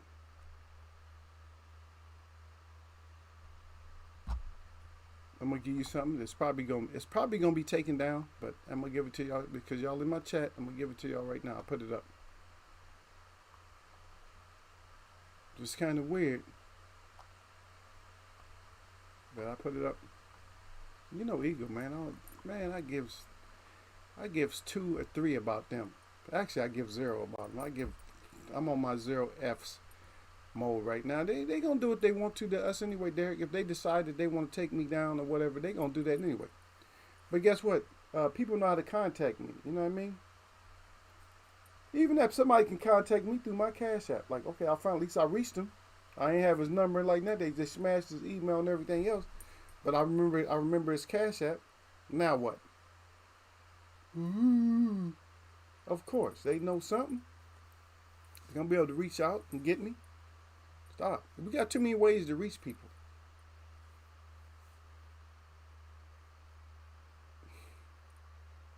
gonna give you something that's probably gonna be taken down, but I'm gonna give it to y'all because y'all in my chat. I'm gonna give it to y'all right now. I'll put it up. It's kind of weird, but I put it up. You know, Eagle, man. I gives 2 or 3 about them. Actually, I give 0 about them. I'm on my 0 Fs mode right now. They gonna do what they want to us anyway, Derek. If they decide that they want to take me down or whatever, they gonna do that anyway. But guess what? people know how to contact me. You know what I mean? Even if somebody can contact me through my Cash App, like, okay, I found, at least I reached him. I ain't have his number like that. They just smashed his email and everything else. But I remember his Cash App. Now what? Ooh. Of course, they know something. They're gonna be able to reach out and get me. Stop. We got too many ways to reach people.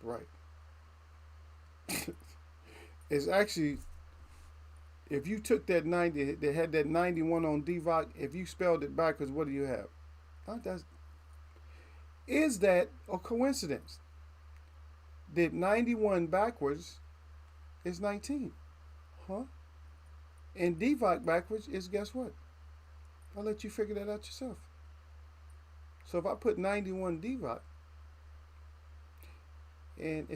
Right. It's actually, if you took that 90, they had that 91 on DVOC, if you spelled it backwards, what do you have? Is that a coincidence? That 91 backwards is 19. Huh? And DVOC backwards is, guess what? I'll let you figure that out yourself. So if I put 91 DVOC, and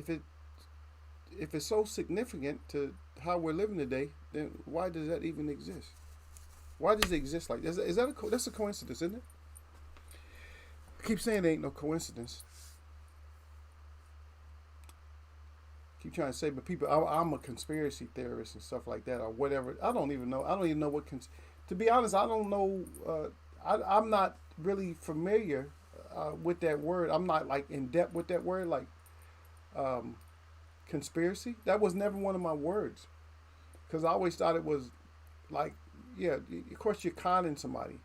if it's so significant to how we're living today, then why does that even exist? Why does it exist like that? That's a coincidence, isn't it? I keep saying it ain't no coincidence. Keep trying to say, but people, I'm a conspiracy theorist and stuff like that, or whatever. I don't even know. I don't even know what. To be honest, I don't know. I'm not really familiar with that word. I'm not like in depth with that word, like conspiracy. That was never one of my words, because I always thought it was like, yeah, of course you're conning somebody.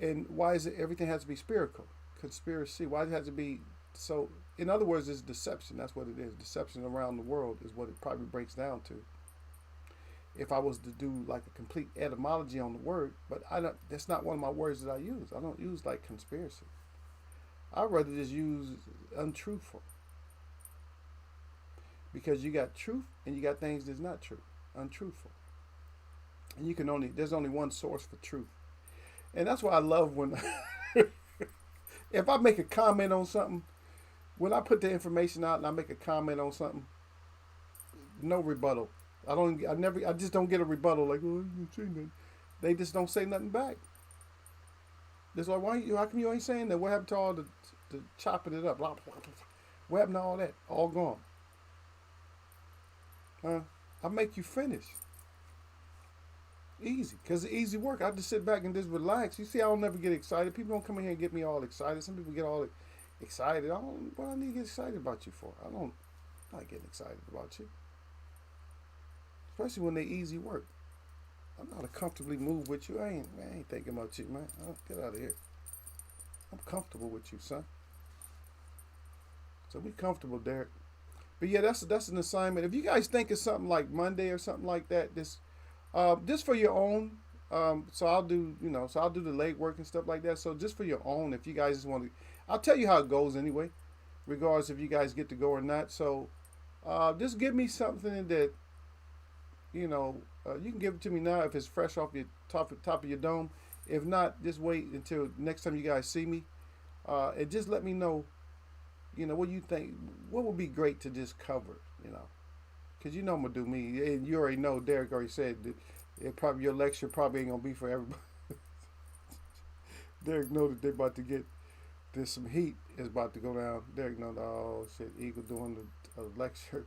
And why is it everything has to be spiritual? Conspiracy. Why does it have to be so? In other words, it's deception. That's what it is. Deception around the world is what it probably breaks down to. If I was to do like a complete etymology on the word, but I don't. That's not one of my words that I use. I don't use like conspiracy. I'd rather just use untruthful, because you got truth and you got things that's not true, untruthful, and there's only one source for truth, and that's why I love when if I make a comment on something. When I put the information out and I make a comment on something, no rebuttal. I just don't get a rebuttal like, oh, you didn't say nothing. They just don't say nothing back. It's like, how come you ain't saying that? What happened to all the chopping it up? What happened to all that? All gone. I make you finish. Easy, because it's easy work. I just sit back and just relax. You see, I don't never get excited. People don't come in here and get me all excited. Some people get all excited. What I need to get excited about you for? I'm not getting excited about you. Especially when they easy work. I'm not to comfortably move with you. I ain't thinking about you, man. Get out of here. I'm comfortable with you, son. So be comfortable, Derek. But yeah, that's an assignment. If you guys think of something like Monday or something like that, this for your own. So I'll do the legwork and stuff like that. So just for your own, if you guys just want to, I'll tell you how it goes anyway, regardless if you guys get to go or not. So just give me something that, you can give it to me now if it's fresh off your top of your dome. If not, just wait until next time you guys see me, and just let me know, what you think. What would be great to just cover, because I'm gonna do me, and you already know. Derek already said that your lecture probably ain't gonna be for everybody. Derek know that they're about to get. There's some heat is about to go down. Derek know, oh shit, Eagle doing the lecture.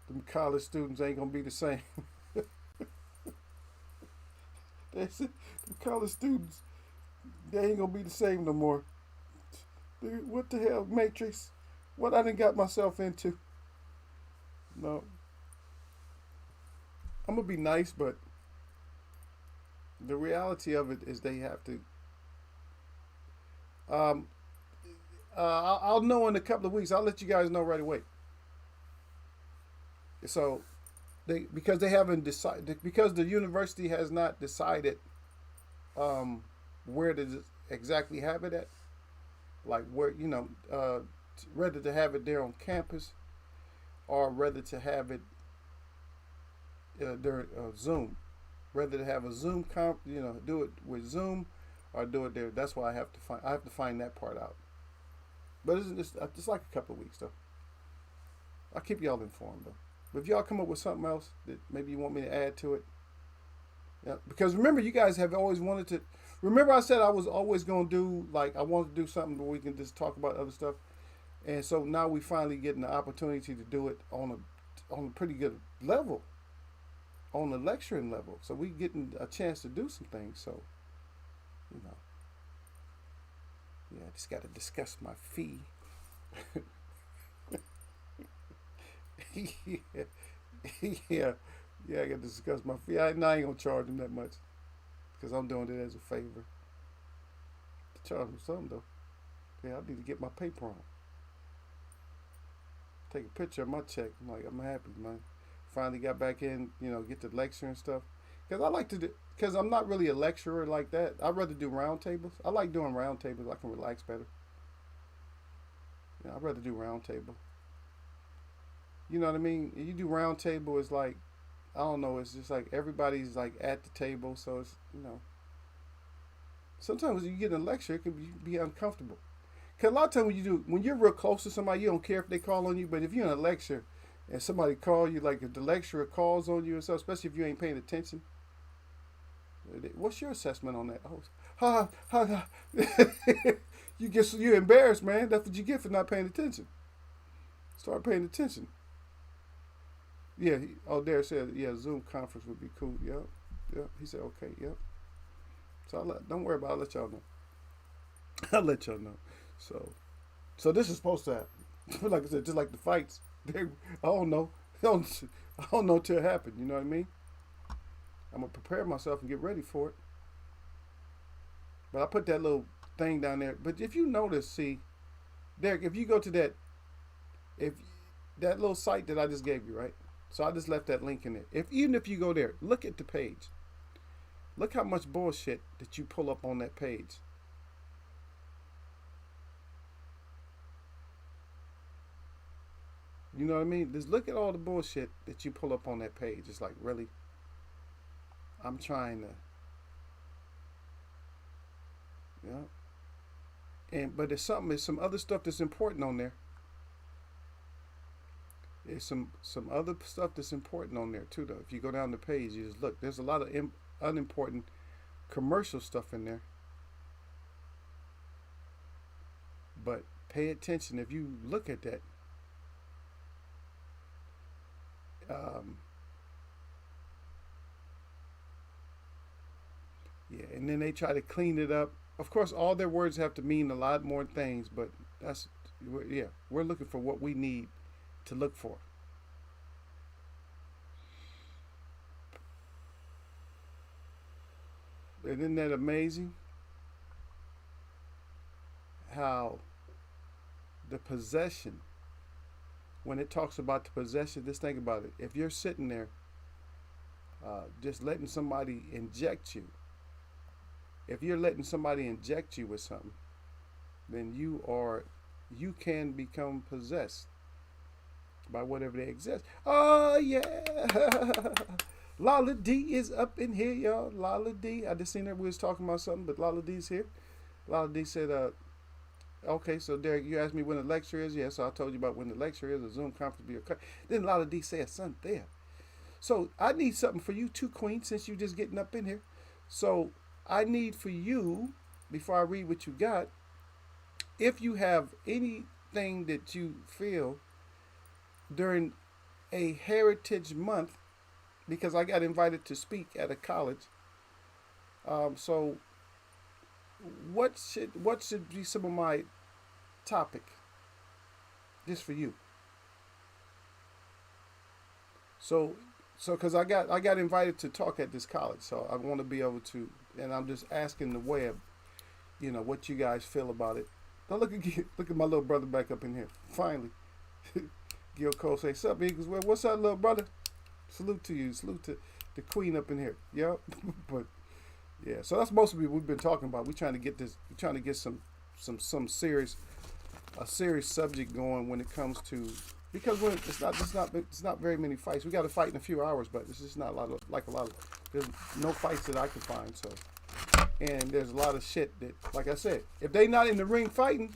Them college students ain't gonna be the same. That's it. The college students, they ain't gonna be the same no more. Dude, what the hell, Matrix? What I done got myself into? No. I'm gonna be nice, but the reality of it is they have to. I'll know in a couple of weeks. I'll let you guys know right away. So, because they haven't decided, because the university has not decided where to exactly have it at, like where whether to have it there on campus or whether to have it during Zoom, whether to have a Zoom do it with Zoom or do it there. That's why I have to find that part out. But it's like a couple of weeks though. I'll keep y'all informed though. But if y'all come up with something else that maybe you want me to add to it, yeah. Because remember, you guys have always wanted to. Remember, I said I was always gonna do like I wanted to do something where we can just talk about other stuff, and so now we finally getting the opportunity to do it on a pretty good level, on the lecturing level. So we getting a chance to do some things. So, you know, yeah, I just got to discuss my fee. yeah, yeah, yeah. I got to discuss my fee. I ain't gonna charge them that much because I'm doing it as a favor. To charge them something though. Yeah, I need to get my paper on. Take a picture of my check. I'm like, I'm happy, man. Finally got back in, get the lecture and stuff. Because I like to do, because I'm not really a lecturer like that. I'd rather do round tables. I like doing round tables. I can relax better. I'd rather do round table. You know what I mean? You do round table, it's like, I don't know, it's just like everybody's like at the table. So it's. Sometimes when you get in a lecture, it can be uncomfortable. Cause a lot of times when you're real close to somebody, you don't care if they call on you. But if you're in a lecture and somebody call you, like if the lecturer calls on you and stuff, especially if you ain't paying attention, what's your assessment on that? You're embarrassed, man. That's what you get for not paying attention. Start paying attention. Yeah. Derek said, yeah, Zoom conference would be cool. Yep. Yep. He said, okay. Yep. So don't worry about it. I'll let y'all know. I'll let y'all know. So this is supposed to happen. Like I said, just like the fights. I don't know. I don't know till it happens. You know what I mean? I'm gonna prepare myself and get ready for it. But I put that little thing down there. But if you notice, see, Derek, if you go to that little site that I just gave you, right? So I just left that link in there. Even if you go there, look at the page. Look how much bullshit that you pull up on that page. You know what I mean? Just look at all the bullshit that you pull up on that page. It's like, really? I'm trying to. Yeah. But there's some other stuff that's important on there. There's some other stuff that's important on there too, though. If you go down the page, you just look. There's a lot of unimportant commercial stuff in there. But pay attention if you look at that. Yeah, and then they try to clean it up. Of course, all their words have to mean a lot more things, but we're looking for what we need to look for. And isn't that amazing? How the possession, when it talks about the possession, just think about it. If you're sitting there just letting somebody inject you, if you're letting somebody inject you with something, then you can become possessed by whatever they exist. Oh yeah. Lala D is up in here, y'all. Lala D. I just seen her. We was talking about something, but Lala D's here. Lala D said, okay, so Derek, you asked me when the lecture is. Yeah, so I told you about when the lecture is. A Zoom conference be okay. Then Lala D said something there. So I need something for you too, Queen, since you just getting up in here. So I need for you, before I read what you got, if you have anything that you feel during a Heritage Month, because I got invited to speak at a college. So what should be some of my topic just for you? So because I got invited to talk at this college, so I want to be able to, and I'm just asking the web, what you guys feel about it. Now look at my little brother back up in here. Finally, Gil Cole say, "Sup, Eagles? Well, what's up, little brother? Salute to you. Salute to the Queen up in here." Yep. But yeah, so that's mostly what we've been talking about. We're trying to get this. We're trying to get some serious subject going when it comes to, because it's not very many fights. We got to fight in a few hours, but it's just not a lot of there's no fights that I can find. So, and there's a lot of shit that, like I said, if they not in the ring fighting,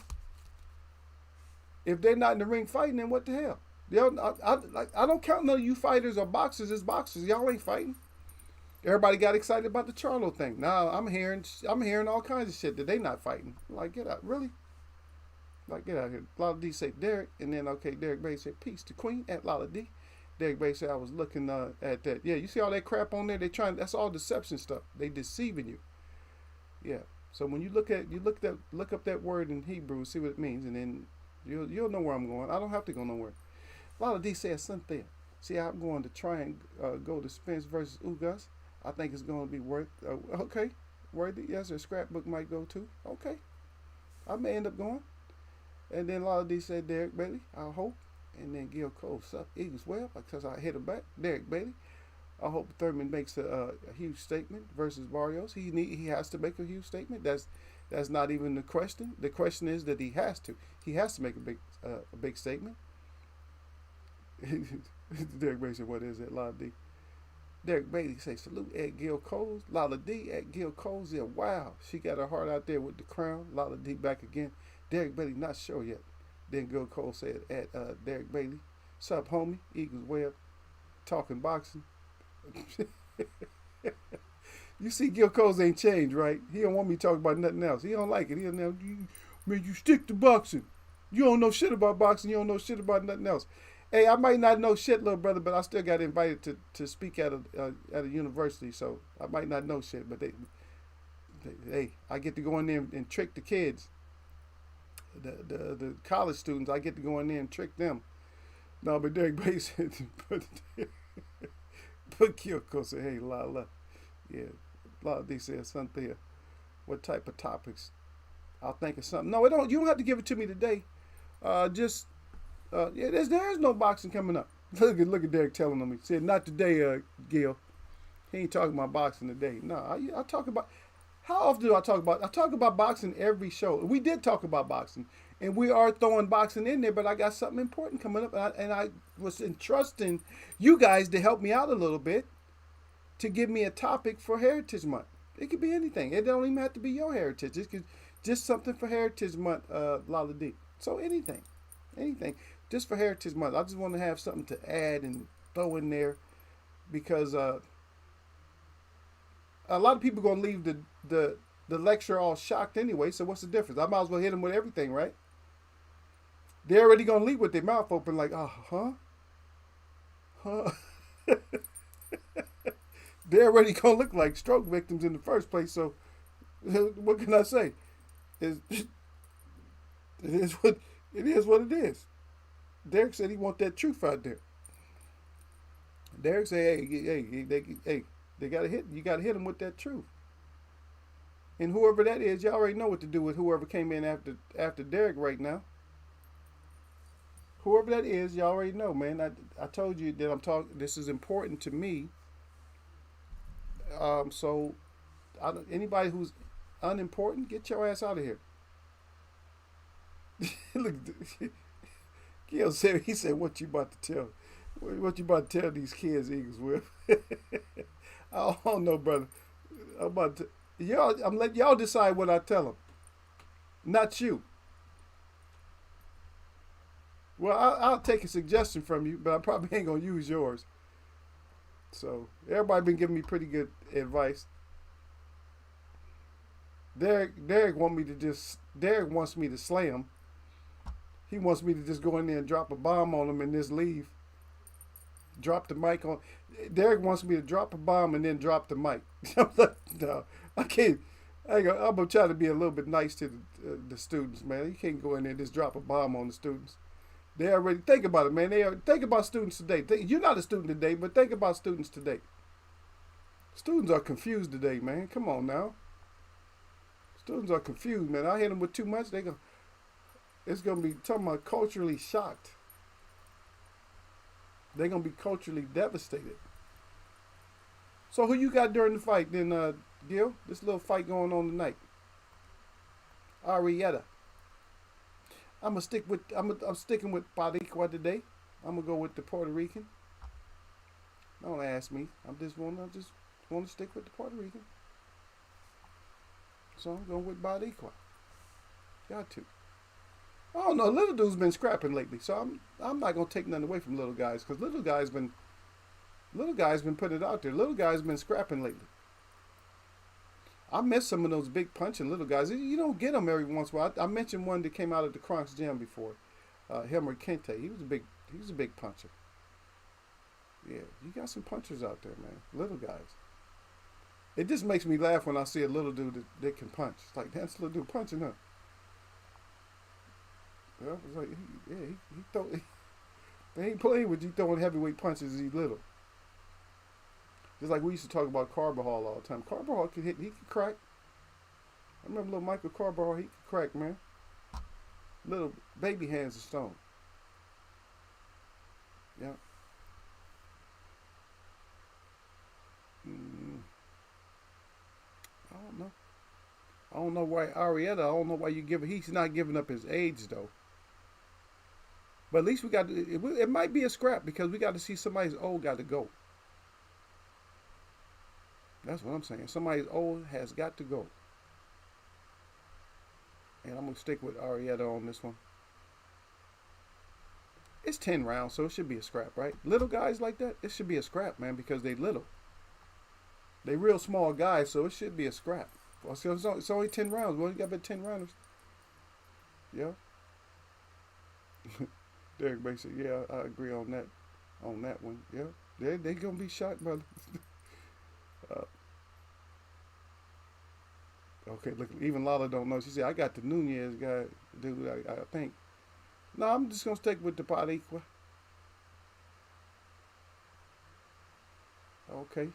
then what the hell? I don't count none of you fighters or boxers as boxers. Y'all ain't fighting. Everybody got excited about the Charlo thing. Now I'm hearing all kinds of shit that they not fighting. Like, get out, really? Like, get out here. Lala D said Derek, and then okay, Derek Bay said peace to Queen at Lala D. Derek Bay said I was looking at that. Yeah, you see all that crap on there? They trying. That's all deception stuff. They deceiving you. Yeah. So when you look up that word in Hebrew, see what it means, and then you'll know where I'm going. I don't have to go nowhere. Lala D said something. See, I'm going to try and go to Spence versus Ugas. I think it's going to be okay, worthy. Yes, a scrapbook might go too. Okay, I may end up going. And then Lala D said Derek Bailey, I hope. And then Gil Cole, sup Eagles well, because I hit him back. Derek Bailey, I hope Thurman makes a huge statement versus Barrios. He has to make a huge statement. That's not even the question. The question is that he has to. He has to make a big statement. Derek Bailey said, what is it, Lala D? Derek Bailey say salute at Gil Coles. Lala D at Gil Coles. Yeah, wow. She got her heart out there with the crown. Lala D back again. Derek Bailey not sure yet. Then Gil Cole said at Derek Bailey, sup homie, Eagles Web, talking boxing. You see Gil Coles ain't changed, right? He don't want me talking about nothing else. He don't like it. He don't know, man, you stick to boxing. You don't know shit about boxing. You don't know shit about nothing else. Hey, I might not know shit, little brother, but I still got invited to speak at a university, so I might not know shit, but hey, I get to go in there and trick the kids, the college students. I get to go in there and trick them. No, but Derek Bay said, but Kyoko said, hey, Lala, yeah, Lala D said something. What type of topics? I'll think of something. No, you don't have to give it to me today. Yeah, there's no boxing coming up. Look at Derek telling him. He said, not today, Gil. He ain't talking about boxing today. No, I talk about, how often do I talk about? I talk about boxing every show. We did talk about boxing, and we are throwing boxing in there, but I got something important coming up, and I was entrusting you guys to help me out a little bit to give me a topic for Heritage Month. It could be anything. It don't even have to be your heritage. It could just something for Heritage Month, Lala D. So anything. Just for Heritage Month. I just want to have something to add and throw in there because a lot of people going to leave the lecture all shocked anyway, so what's the difference? I might as well hit them with everything, right? They're already going to leave with their mouth open like, huh? They're already going to look like stroke victims in the first place, so what can I say? It is what it is. Derek said he want that truth out there. Derek said, hey, they gotta hit. You gotta hit them with that truth. And whoever that is, you already know what to do with whoever came in after Derek right now. Whoever that is, you already know, man. I told you that I'm talking. This is important to me. So anybody who's unimportant, get your ass out of here. Look. Gil said, he said, what you about to tell? What you about to tell these kids, Eagles with? I don't know, brother. I'm letting y'all decide what I tell them. Not you. Well, I'll take a suggestion from you, but I probably ain't going to use yours. So, everybody been giving me pretty good advice. Derek wants me to slay him. He wants me to just go in there and drop a bomb on him and just leave. Drop the mic on. Derek wants me to drop a bomb and then drop the mic. I'm like, no, I can't. I'm going to try to be a little bit nice to the students, man. You can't go in there and just drop a bomb on the students. They already, think about it, man. Think about students today. You're not a student today, but think about students today. Students are confused today, man. Come on now. Students are confused, man. I hit them with too much. It's going to be talking about culturally shocked. They're going to be culturally devastated. So who you got during the fight then, Gil? This little fight going on tonight. Arietta. I'm sticking with Boricua today. I'm going to go with the Puerto Rican. Don't ask me. I just want to stick with the Puerto Rican. So I'm going with Boricua. Got to. I don't know. Little dude's been scrapping lately, so I'm not gonna take nothing away from little guys because little guys been Little guy's been putting it out there. Little guy's been scrapping lately. I miss some of those big punching little guys. You don't get them every once in a while. I mentioned one that came out of the Crocs gym before. Helmer Kente. He was a big puncher. Yeah, you got some punchers out there, man. Little guys. It just makes me laugh when I see a little dude that can punch. It's like, that's a little dude punching, huh? Yeah, it's like, he throw. They ain't playing with you throwing heavyweight punches as he's little. Just like we used to talk about Carbajal all the time. Carbajal could hit, he could crack. I remember little Michael Carbajal, he could crack, man. Little baby hands of stone. Yeah. Mm, I don't know. I don't know why Arietta. I don't know why you give. He's not giving up his age though. But at least we got. It might be a scrap because we got to see somebody's old got to go. That's what I'm saying. Somebody's old has got to go. And I'm gonna stick with Arietta on this one. It's 10 rounds, so it should be a scrap, right? Little guys like that, it should be a scrap, man, because they little. They real small guys, so it should be a scrap. So it's only 10 rounds. We only got about 10 rounders. Yeah. Derek Bay said, yeah, I agree on that one. Yeah. They gonna be shocked, brother. uh, okay, look, even Lala don't know. She said, I got the Nunez guy, dude, I think. No, I'm just gonna stick with the Pariqua. Okay.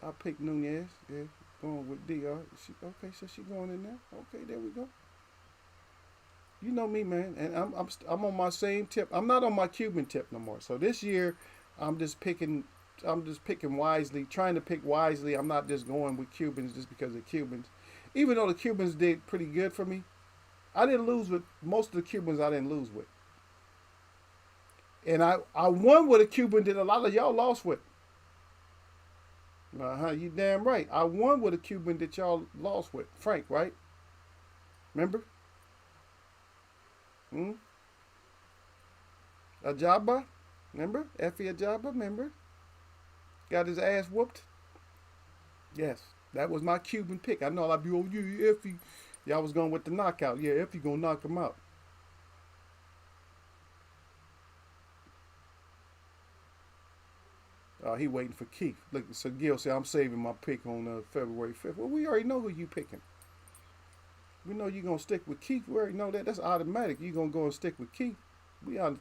I'll pick Nunez. Yeah. Going with DR. Okay, so she going in there. Okay, there we go. You know me, man, and I'm on my same tip. I'm not on my Cuban tip no more. So this year, I'm just picking wisely, trying to pick wisely. I'm not just going with Cubans just because they're Cubans. Even though the Cubans did pretty good for me, I didn't lose with most of the Cubans. I didn't lose with, and I won with a Cuban that a lot of y'all lost with. You damn right. I won with a Cuban that y'all lost with. Frank, right? Remember? Ajaba? Remember? Effie Ajaba, remember? Got his ass whooped? Yes. That was my Cuban pick. I know a lot of you, oh, yeah, Effie. Y'all was going with the knockout. Yeah, Effie gonna knock him out. He waiting for Keith. Look, so Gil said, I'm saving my pick on February 5th. Well, we already know who you picking. We know you're going to stick with Keith. We already know that. That's automatic. You're going to go and stick with Keith. We know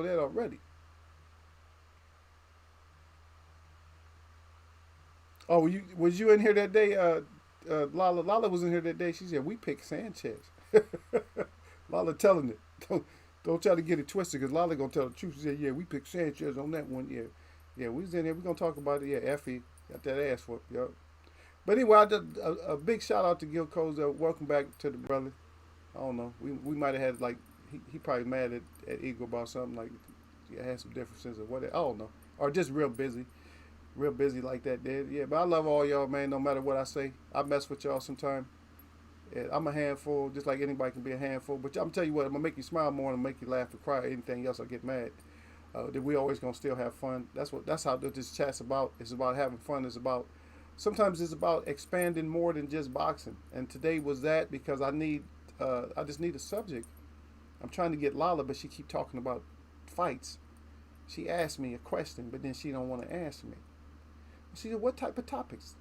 that already. Oh, was you in here that day? Lala was in here that day. She said, we picked Sanchez. Lala telling it. Don't try to get it twisted because Lala going to tell the truth. She said, yeah, we picked Sanchez on that one. Yeah. Yeah, we was in there. We're going to talk about it. Yeah, Effie got that ass whooped. Yep. But anyway, a big shout out to Gil Coza. Welcome back to the brother. I don't know. We might have had, like, he probably mad at Eagle about something. Like, he had some differences or whatever. I don't know. Or just real busy. Real busy like that, dude. Yeah, but I love all y'all, man, no matter what I say. I mess with y'all sometime. Yeah, I'm a handful, just like anybody can be a handful. But I'm tell you what, I'm going to make you smile more and make you laugh and cry. Anything else, I'll get mad. That we always gonna still have fun. That's how this chat's about. It's about having fun. Sometimes it's about expanding more than just boxing. And today was that because I just need a subject. I'm trying to get Lala, but she keep talking about fights. She asked me a question, but then she don't want to answer me. She said, "What type of topics?"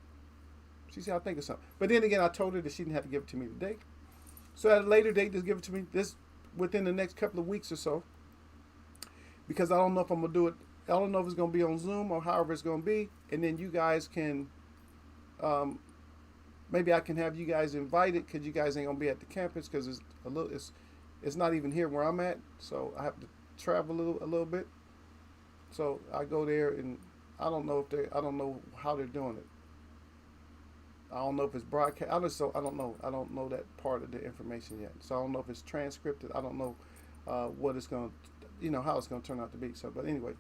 She said, "I'll think of something." But then again, I told her that she didn't have to give it to me today. So at a later date, just give it to me within the next couple of weeks or so. Because I don't know if I'm going to do it. I don't know if it's going to be on Zoom or however it's going to be. And then you guys can, maybe I can have you guys invited because you guys ain't going to be at the campus because it's not even here where I'm at. So I have to travel a little bit. So I go there and I don't know how they're doing it. I don't know if it's broadcast. I don't know. I don't know that part of the information yet. So I don't know if it's transcripted. I don't know what it's going to, how it's going to turn out to be. So, but anyway,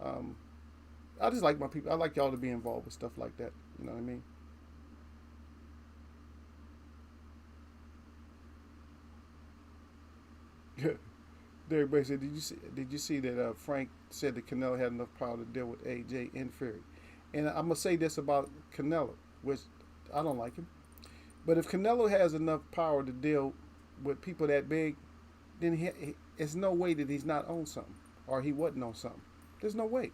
I just like my people. I like y'all to be involved with stuff like that. You know what I mean? Everybody said, did you see that Frank said that Canelo had enough power to deal with AJ and Fury? And I'm gonna say this about Canelo, which I don't like him, but if Canelo has enough power to deal with people that big, then it's no way that he's not on something or he wasn't on something. There's no way.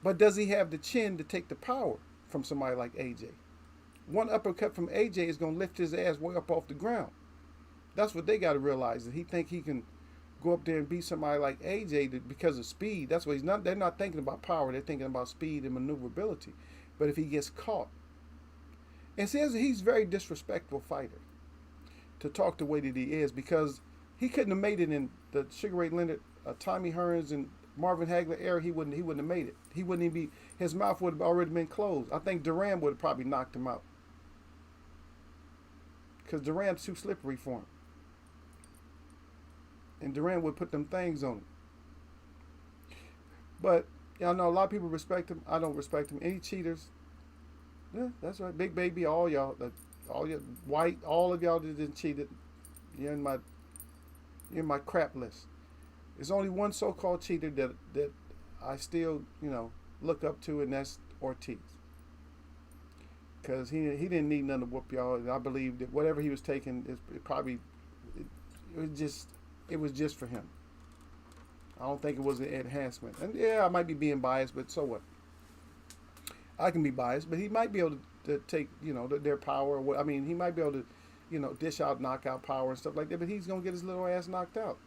But does he have the chin to take the power from somebody like AJ? One uppercut from AJ is gonna lift his ass way up off the ground. That's what they got to realize. That he think he can go up there and beat somebody like AJ because of speed. That's what he's not. They're not thinking about power. They're thinking about speed and maneuverability. But if he gets caught, and says he's a very disrespectful fighter to talk the way that he is, because he couldn't have made it in the Sugar Ray Leonard, Tommy Hearns, and Marvin Hagler era. He wouldn't have made it. He wouldn't even be. His mouth would have already been closed. I think Duran would have probably knocked him out because Duran's too slippery for him. And Duran would put them things on him. But y'all know a lot of people respect him. I don't respect him. Any cheaters? Yeah, that's right. Big Baby, all y'all, White, all of y'all that didn't cheated. You're in my crap list. There's only one so-called cheater that I still look up to, and that's Ortiz. Because he didn't need nothing to whoop y'all. And I believe that whatever he was taking it was just for him. I don't think it was an enhancement. And yeah, I might be being biased, but so what? I can be biased, but he might be able to take, their power. I mean, he might be able to, dish out knockout power and stuff like that, but he's going to get his little ass knocked out.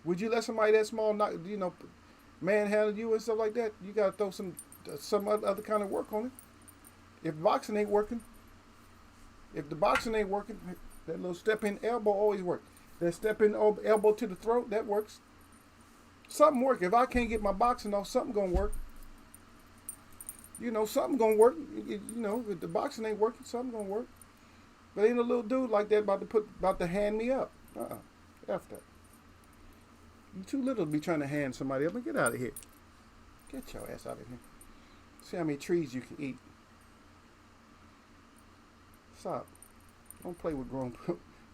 Would you let somebody that small, manhandle you and stuff like that? You got to throw some other kind of work on it. If boxing ain't working, that little step-in elbow always works. That step-in elbow to the throat, that works. Something work. If I can't get my boxing off, something gonna work. Something gonna work. If the boxing ain't working, something gonna work. But ain't a little dude like that about to hand me up. F that. You too little to be trying to hand somebody up. Get out of here. Get your ass out of here. See how many trees you can eat. Stop. Don't play with grown.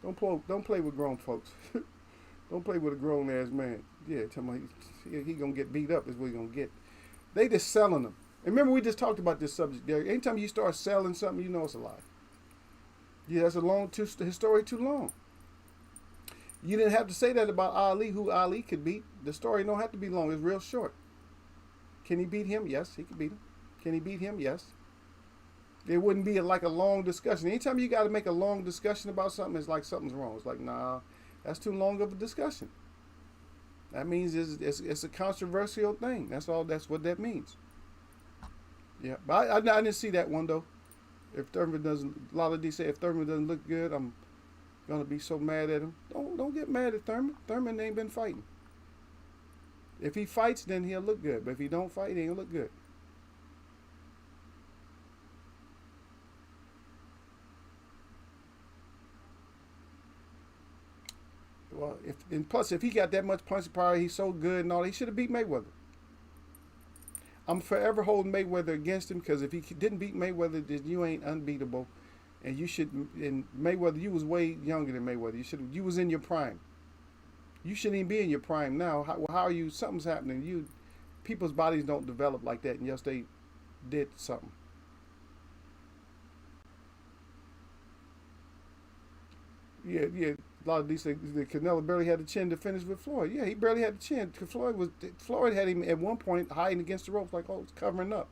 Don't play with grown folks. Don't play with a grown ass man. Yeah, tell me he gonna get beat up is what he gonna get. They just selling them. And remember, we just talked about this subject there. Anytime you start selling something, you know it's a lie. Yeah, that's his story too long. You didn't have to say that about Ali, who Ali could beat. The story don't have to be long. It's real short. Can he beat him? Yes, he can beat him. Can he beat him? Yes. It wouldn't be like a long discussion. Anytime you got to make a long discussion about something, it's like something's wrong. It's like, nah, that's too long of a discussion. That means it's a controversial thing. That's all. That's what that means. Yeah, but I didn't see that one though. If Thurman doesn't, a lot of these say if Thurman doesn't look good, I'm gonna be so mad at him. Don't get mad at Thurman. Thurman ain't been fighting. If he fights, then he'll look good. But if he don't fight, he ain't gonna look good. Well, plus if he got that much punch power, he's so good and all, he should have beat Mayweather. I'm forever holding Mayweather against him, because if he didn't beat Mayweather, then you ain't unbeatable, and you should. And Mayweather, you was way younger than Mayweather. You was in your prime. You shouldn't even be in your prime now. How are you? Something's happening. People's bodies don't develop like that, and yes, they did something. Yeah. A lot of these things, Canelo barely had the chin to finish with Floyd. Yeah, he barely had the chin. Floyd had him at one point hiding against the ropes, like, it's covering up.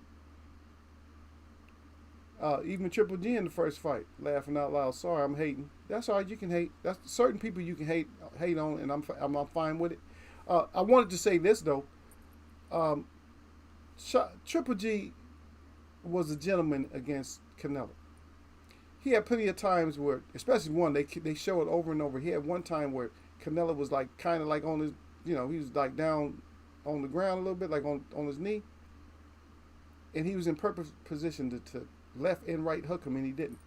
Even Triple G in the first fight, laughing out loud. Sorry, I'm hating. That's all right. You can hate. That's certain people you can hate on, and I'm fine with it. I wanted to say this though. Triple G was a gentleman against Canelo. He had plenty of times where, especially one, they show it over and over. He had one time where Canelo was like kind of like on his, he was like down on the ground a little bit, like on his knee, and he was in perfect position to left and right hook him, and he didn't.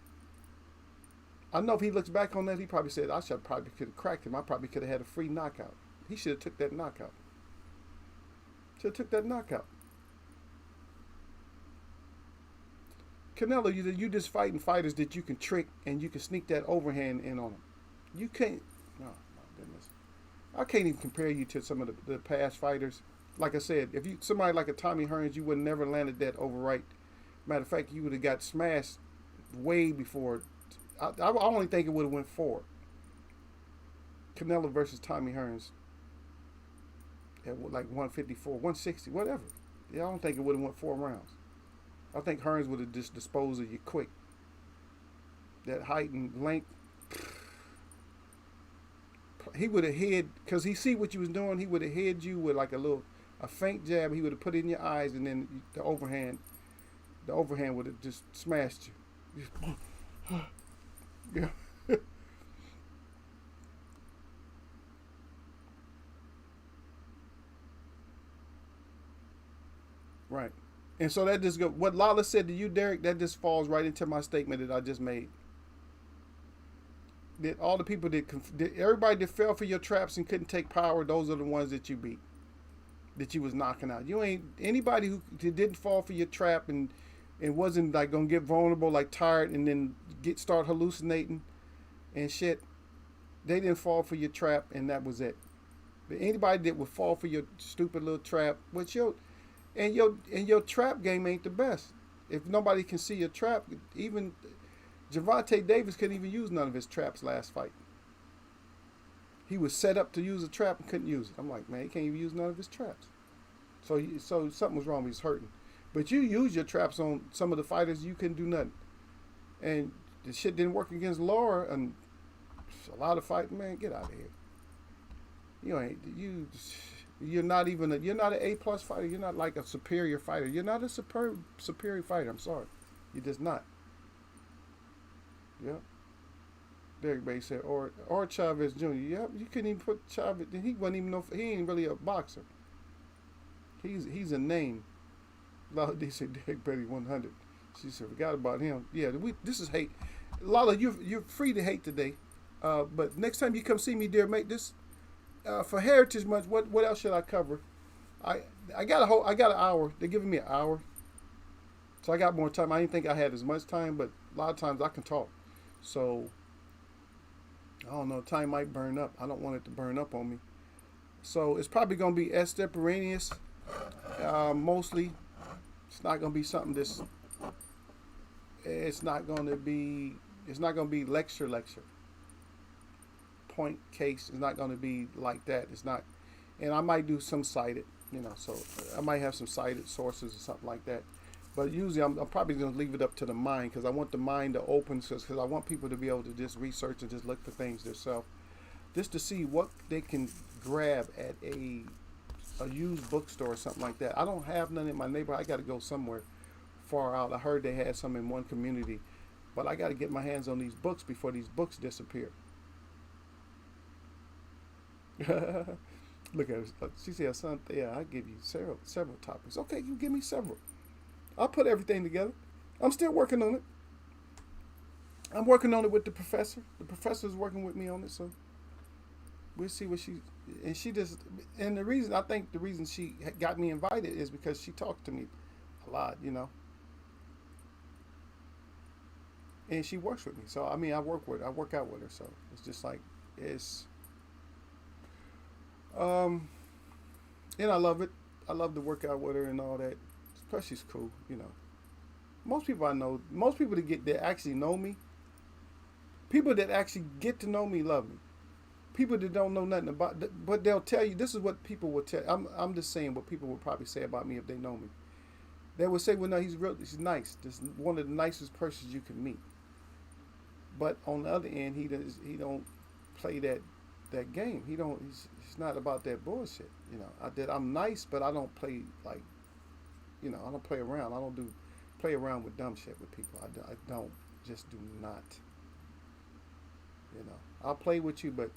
I know if he looks back on that, he probably said, probably could have cracked him. I probably could have had a free knockout. He should have took that knockout. Canelo, you just fighting fighters that you can trick and you can sneak that overhand in on them. You can't. No, my goodness. I can't even compare you to some of the past fighters. Like I said, if you somebody like a Tommy Hearns, you would never landed that overright. Matter of fact, you would have got smashed way before. I only think it would have went four. Canelo versus Tommy Hearns at like 154, 160, whatever. Yeah, I don't think it would have went 4 rounds. I think Hearns would have just disposed of you quick. That height and length, he would have hid because he see what you was doing. He would have hid you with like a faint jab. He would have put it in your eyes, and then the overhand would have just smashed you. Yeah. Right. And so that just go what Lala said to you, Derek. That just falls right into my statement that I just made. That all the people that everybody that fell for your traps and couldn't take power, those are the ones that you beat, that you was knocking out. You ain't anybody who didn't fall for your trap and wasn't like gonna get vulnerable, like tired, and then start hallucinating and shit. They didn't fall for your trap, and that was it. But anybody that would fall for your stupid little trap, your trap game ain't the best. If nobody can see your trap, even Javante Davis couldn't even use none of his traps last fight. He was set up to use a trap and couldn't use it. I'm like, man, he can't even use none of his traps. So something was wrong. He was hurting. But you use your traps on some of the fighters, you couldn't do nothing. And the shit didn't work against Laura, and a lot of fight. Man, get out of here. You're not even you're not an A+ fighter. You're not like a superior fighter. You're not a superior fighter. I'm sorry, you're just not. Yeah. Derek Bay said, or Chavez Jr. Yep, you couldn't even put Chavez. He wasn't even he ain't really a boxer. He's a name. Lala D said Derek Brady 100. She said forgot about him. Yeah, this is hate. Lala, you're free to hate today, but next time you come see me, dear, make this for Heritage Month. What else should I cover? I got an hour. They're giving me an hour, so I got more time. I didn't think I had as much time, but a lot of times I can talk. So I don't know. Time might burn up. I don't want it to burn up on me. So it's probably gonna be extemporaneous, mostly. It's not gonna be something that's. It's not gonna be lecture. Point case. It's not gonna be like that. It's not. And I might do some cited. So I might have some cited sources or something like that. But usually I'm probably going to leave it up to the mind because I want the mind to open because I want people to be able to just research and just look for things themselves just to see what they can grab at a used bookstore or something like that. I don't have none in my neighborhood. I got to go somewhere far out. I heard they had some in one community, but I got to get my hands on these books before these books disappear. Look at her. She said, son, yeah, I'll give you several topics. Okay, you give me several. I'll put everything together. I'm still working on it. I'm working on it with the professor. The professor's working with me on it, so we'll see what and the reason she got me invited is because she talked to me a lot, and she works with me. So I mean, I work out with her. So it's just like and I love it. I love to work out with her and all that. Plus, she's cool, Most people I know, that actually know me, people that actually get to know me love me. People that don't know nothing about, but they'll tell you. This is what people will tell. I'm just saying what people would probably say about me if they know me. They would say, "Well, no, he's nice. This is one of the nicest persons you can meet." But on the other end, he don't play that game. He's not about that bullshit. I'm nice, but I don't play like. I don't play around. I don't play around with dumb shit with people. I don't just do not. I'll play with you, but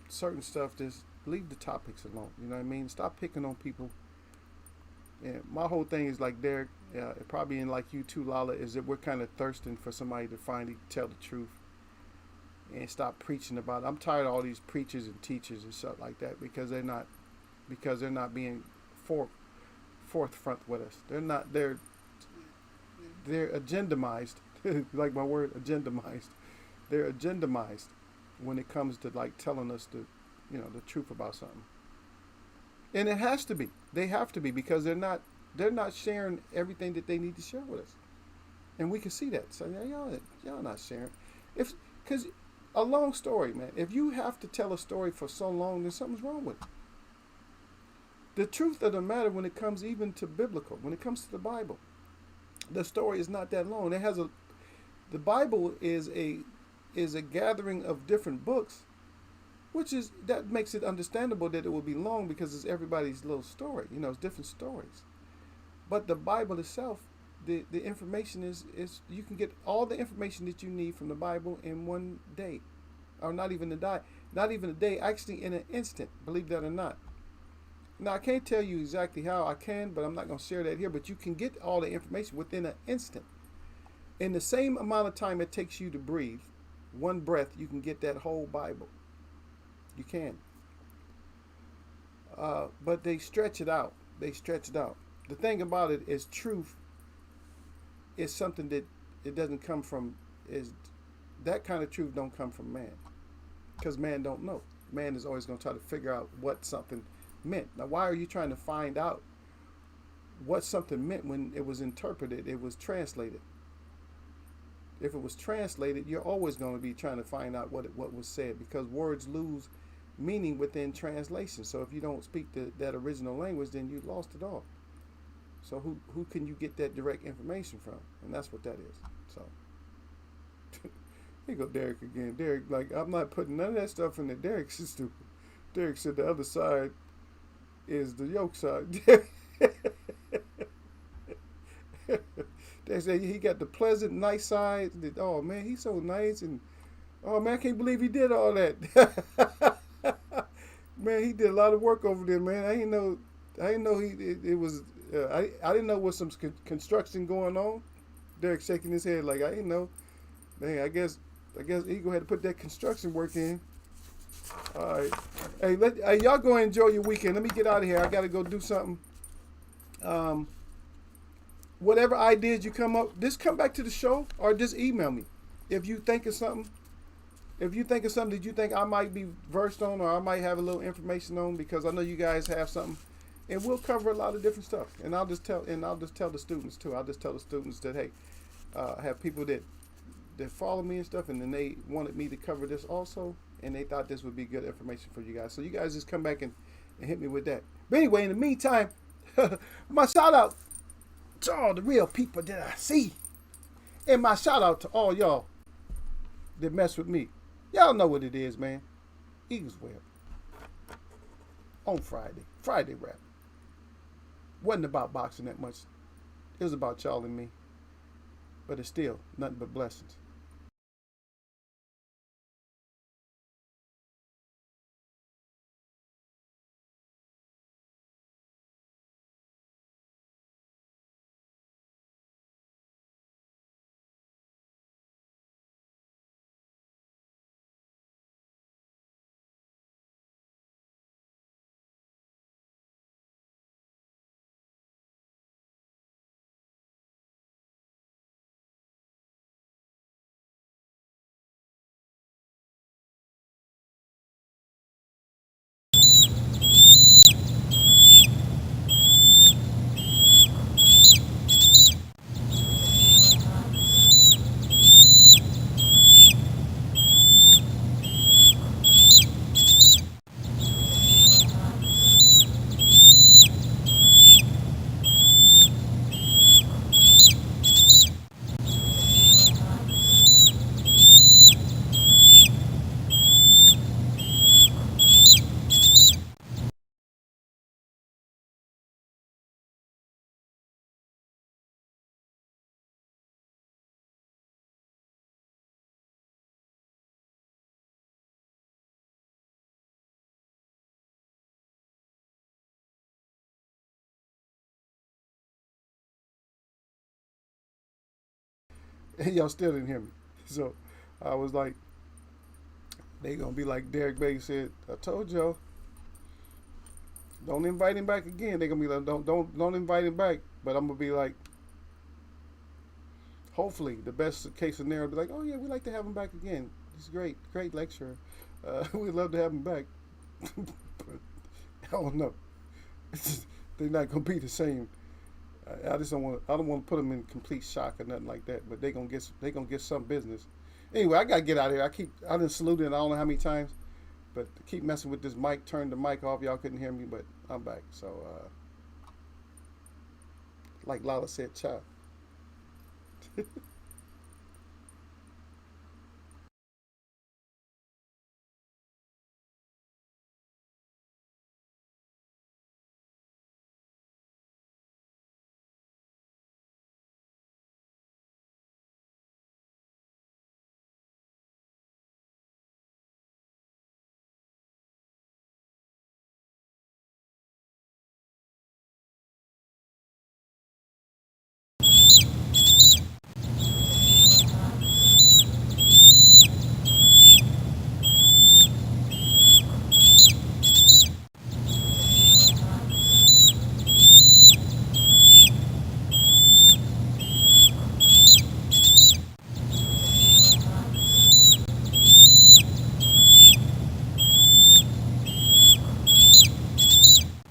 certain stuff, just leave the topics alone. You know what I mean? Stop picking on people. And my whole thing is like Derek, probably in like you too, Lala, is that we're kind of thirsting for somebody to finally tell the truth and stop preaching about it. I'm tired of all these preachers and teachers and stuff like that because they're not being forthfront with us. They're agendamized. Like my word, agendamized. They're agendamized when it comes to like telling us the truth about something. And it has to be. They have to be because they're not sharing everything that they need to share with us. And we can see that. So y'all not sharing. If Because a long story, man. If you have to tell a story for so long, then something's wrong with it. The truth of the matter, when it comes even to biblical, when it comes to the Bible, the story is not that long. The Bible is a gathering of different books, that makes it understandable that it will be long because it's everybody's little story. It's different stories. But the Bible itself, the information is you can get all the information that you need from the Bible in one day, or not even a day, actually in an instant. Believe that or not. Now I can't tell you exactly how I can, but I'm not going to share that here. But you can get all the information within an instant. In the same amount of time it takes you to breathe, one breath, you can get that whole Bible. You can. But they stretch it out. The thing about it is truth is something that it doesn't come from, is that kind of truth don't come from man. Because man don't know. Man is always going to try to figure out what something meant. Now, why are you trying to find out what something meant when it was interpreted, it was translated? If it was translated, you're always going to be trying to find out what was said, because words lose meaning within translation. So if you don't speak that original language, then you lost it all. So who can you get that direct information from? And that's what that is. So here go Derek again. Derek, like, I'm not putting none of that stuff in there. Derek's just stupid. Derek said the other side is the yoke side. They say he got the pleasant, nice side. Oh man, he's so nice, and oh man, I can't believe he did all that. Man, he did a lot of work over there, man. I didn't know it was. I didn't know there was some construction going on. Derek shaking his head like I didn't know. Man, I guess he go ahead and put that construction work in. All right, hey, y'all go enjoy your weekend. Let me get out of here. I got to go do something. Whatever ideas you come up, just come back to the show or just email me if you think of something. If you think of something that you think I might be versed on, or I might have a little information on, because I know you guys have something, and we'll cover a lot of different stuff. And I'll just tell the students too. I'll just tell the students that, hey, I have people that follow me and stuff, and then they wanted me to cover this also, and they thought this would be good information for you guys. So you guys just come back and hit me with that. But anyway, in the meantime, my shout out to all the real people that I see, and my shout out to all y'all that mess with me. Y'all know what it is, man. Eagles Web on Friday rap. Wasn't about boxing that much. It was about y'all and me. But it's still nothing but blessings. And y'all still didn't hear me. So I was like, they gonna be like Derek Baker said, I told y'all, don't invite him back again. They gonna be like, don't invite him back. But I'm gonna be like, hopefully the best case scenario be like, oh yeah, we'd like to have him back again. He's great lecturer. We'd love to have him back. I don't know. They're not gonna be the same. I just don't want. I don't want to put them in complete shock or nothing like that. But they gonna get some business. Anyway, I gotta get out of here. I didn't salute it. I don't know how many times, but to keep messing with this mic. Turn the mic off. Y'all couldn't hear me, but I'm back. So, like Lala said, ciao.